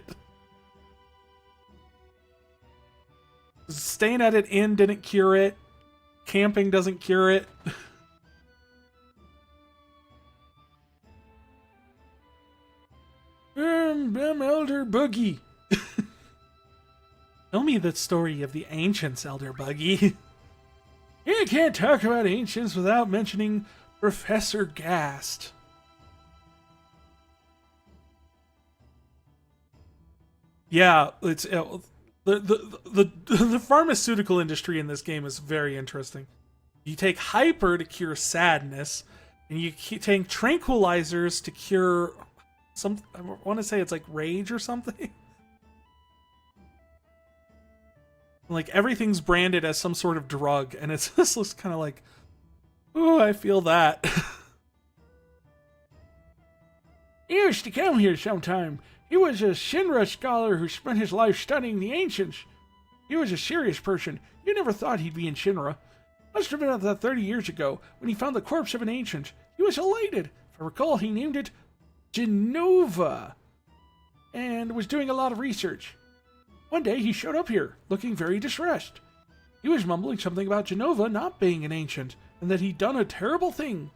Staying at it in didn't cure it. Camping doesn't cure it. I'm Elder Buggy. Tell me the story of the ancients, Elder Buggy. You can't talk about ancients without mentioning Professor Gast. Yeah, it's the pharmaceutical industry in this game is very interesting. You take hyper to cure sadness, and you take tranquilizers to cure some. I want to say it's like rage or something. Like everything's branded as some sort of drug, and it's just looks kind of like, oh, I feel that. He used to come here sometime. He was a Shinra scholar who spent his life studying the ancients. He was a serious person. You never thought he'd be in Shinra. Must have been about 30 years ago when he found the corpse of an ancient. He was elated. If I recall, he named it Genova and was doing a lot of research. One day he showed up here, looking very distressed. He was mumbling something about Genova not being an ancient, and that he'd done a terrible thing.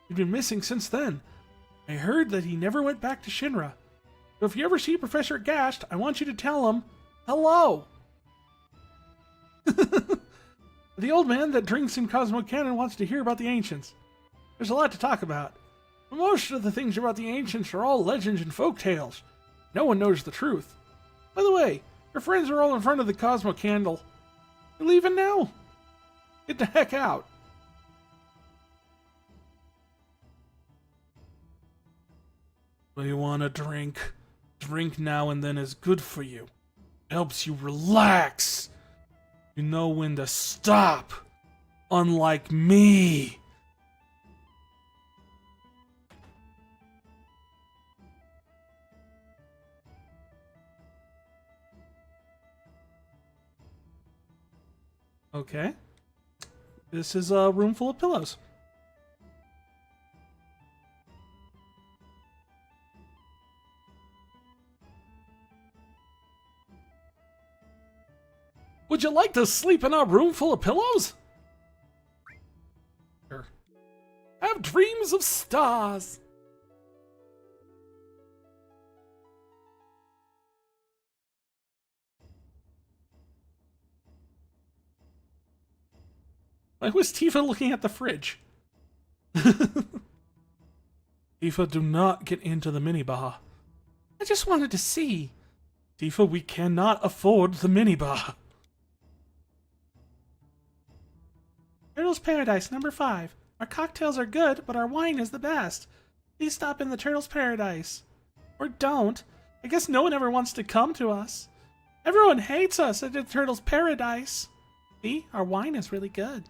He'd been missing since then. I heard that he never went back to Shinra. So if you ever see Professor Gast, I want you to tell him, hello. The old man that drinks in Cosmo Cannon wants to hear about the ancients. There's a lot to talk about. But most of the things about the ancients are all legends and folk tales. No one knows the truth. By the way, your friends are all in front of the Cosmo Candle. You're leaving now? Get the heck out. Do you want a drink? Drink now and then is good for you. Helps you relax. You know when to stop. Unlike me. Okay. This is a room full of pillows. Would you like to sleep in a room full of pillows? Sure. Have dreams of stars. Why was Tifa looking at the fridge? Tifa, do not get into the minibar. I just wanted to see. Tifa, we cannot afford the minibar. Turtle's Paradise, number 5. Our cocktails are good, but our wine is the best. Please stop in the Turtle's Paradise. Or don't. I guess no one ever wants to come to us. Everyone hates us at the Turtle's Paradise. See, our wine is really good.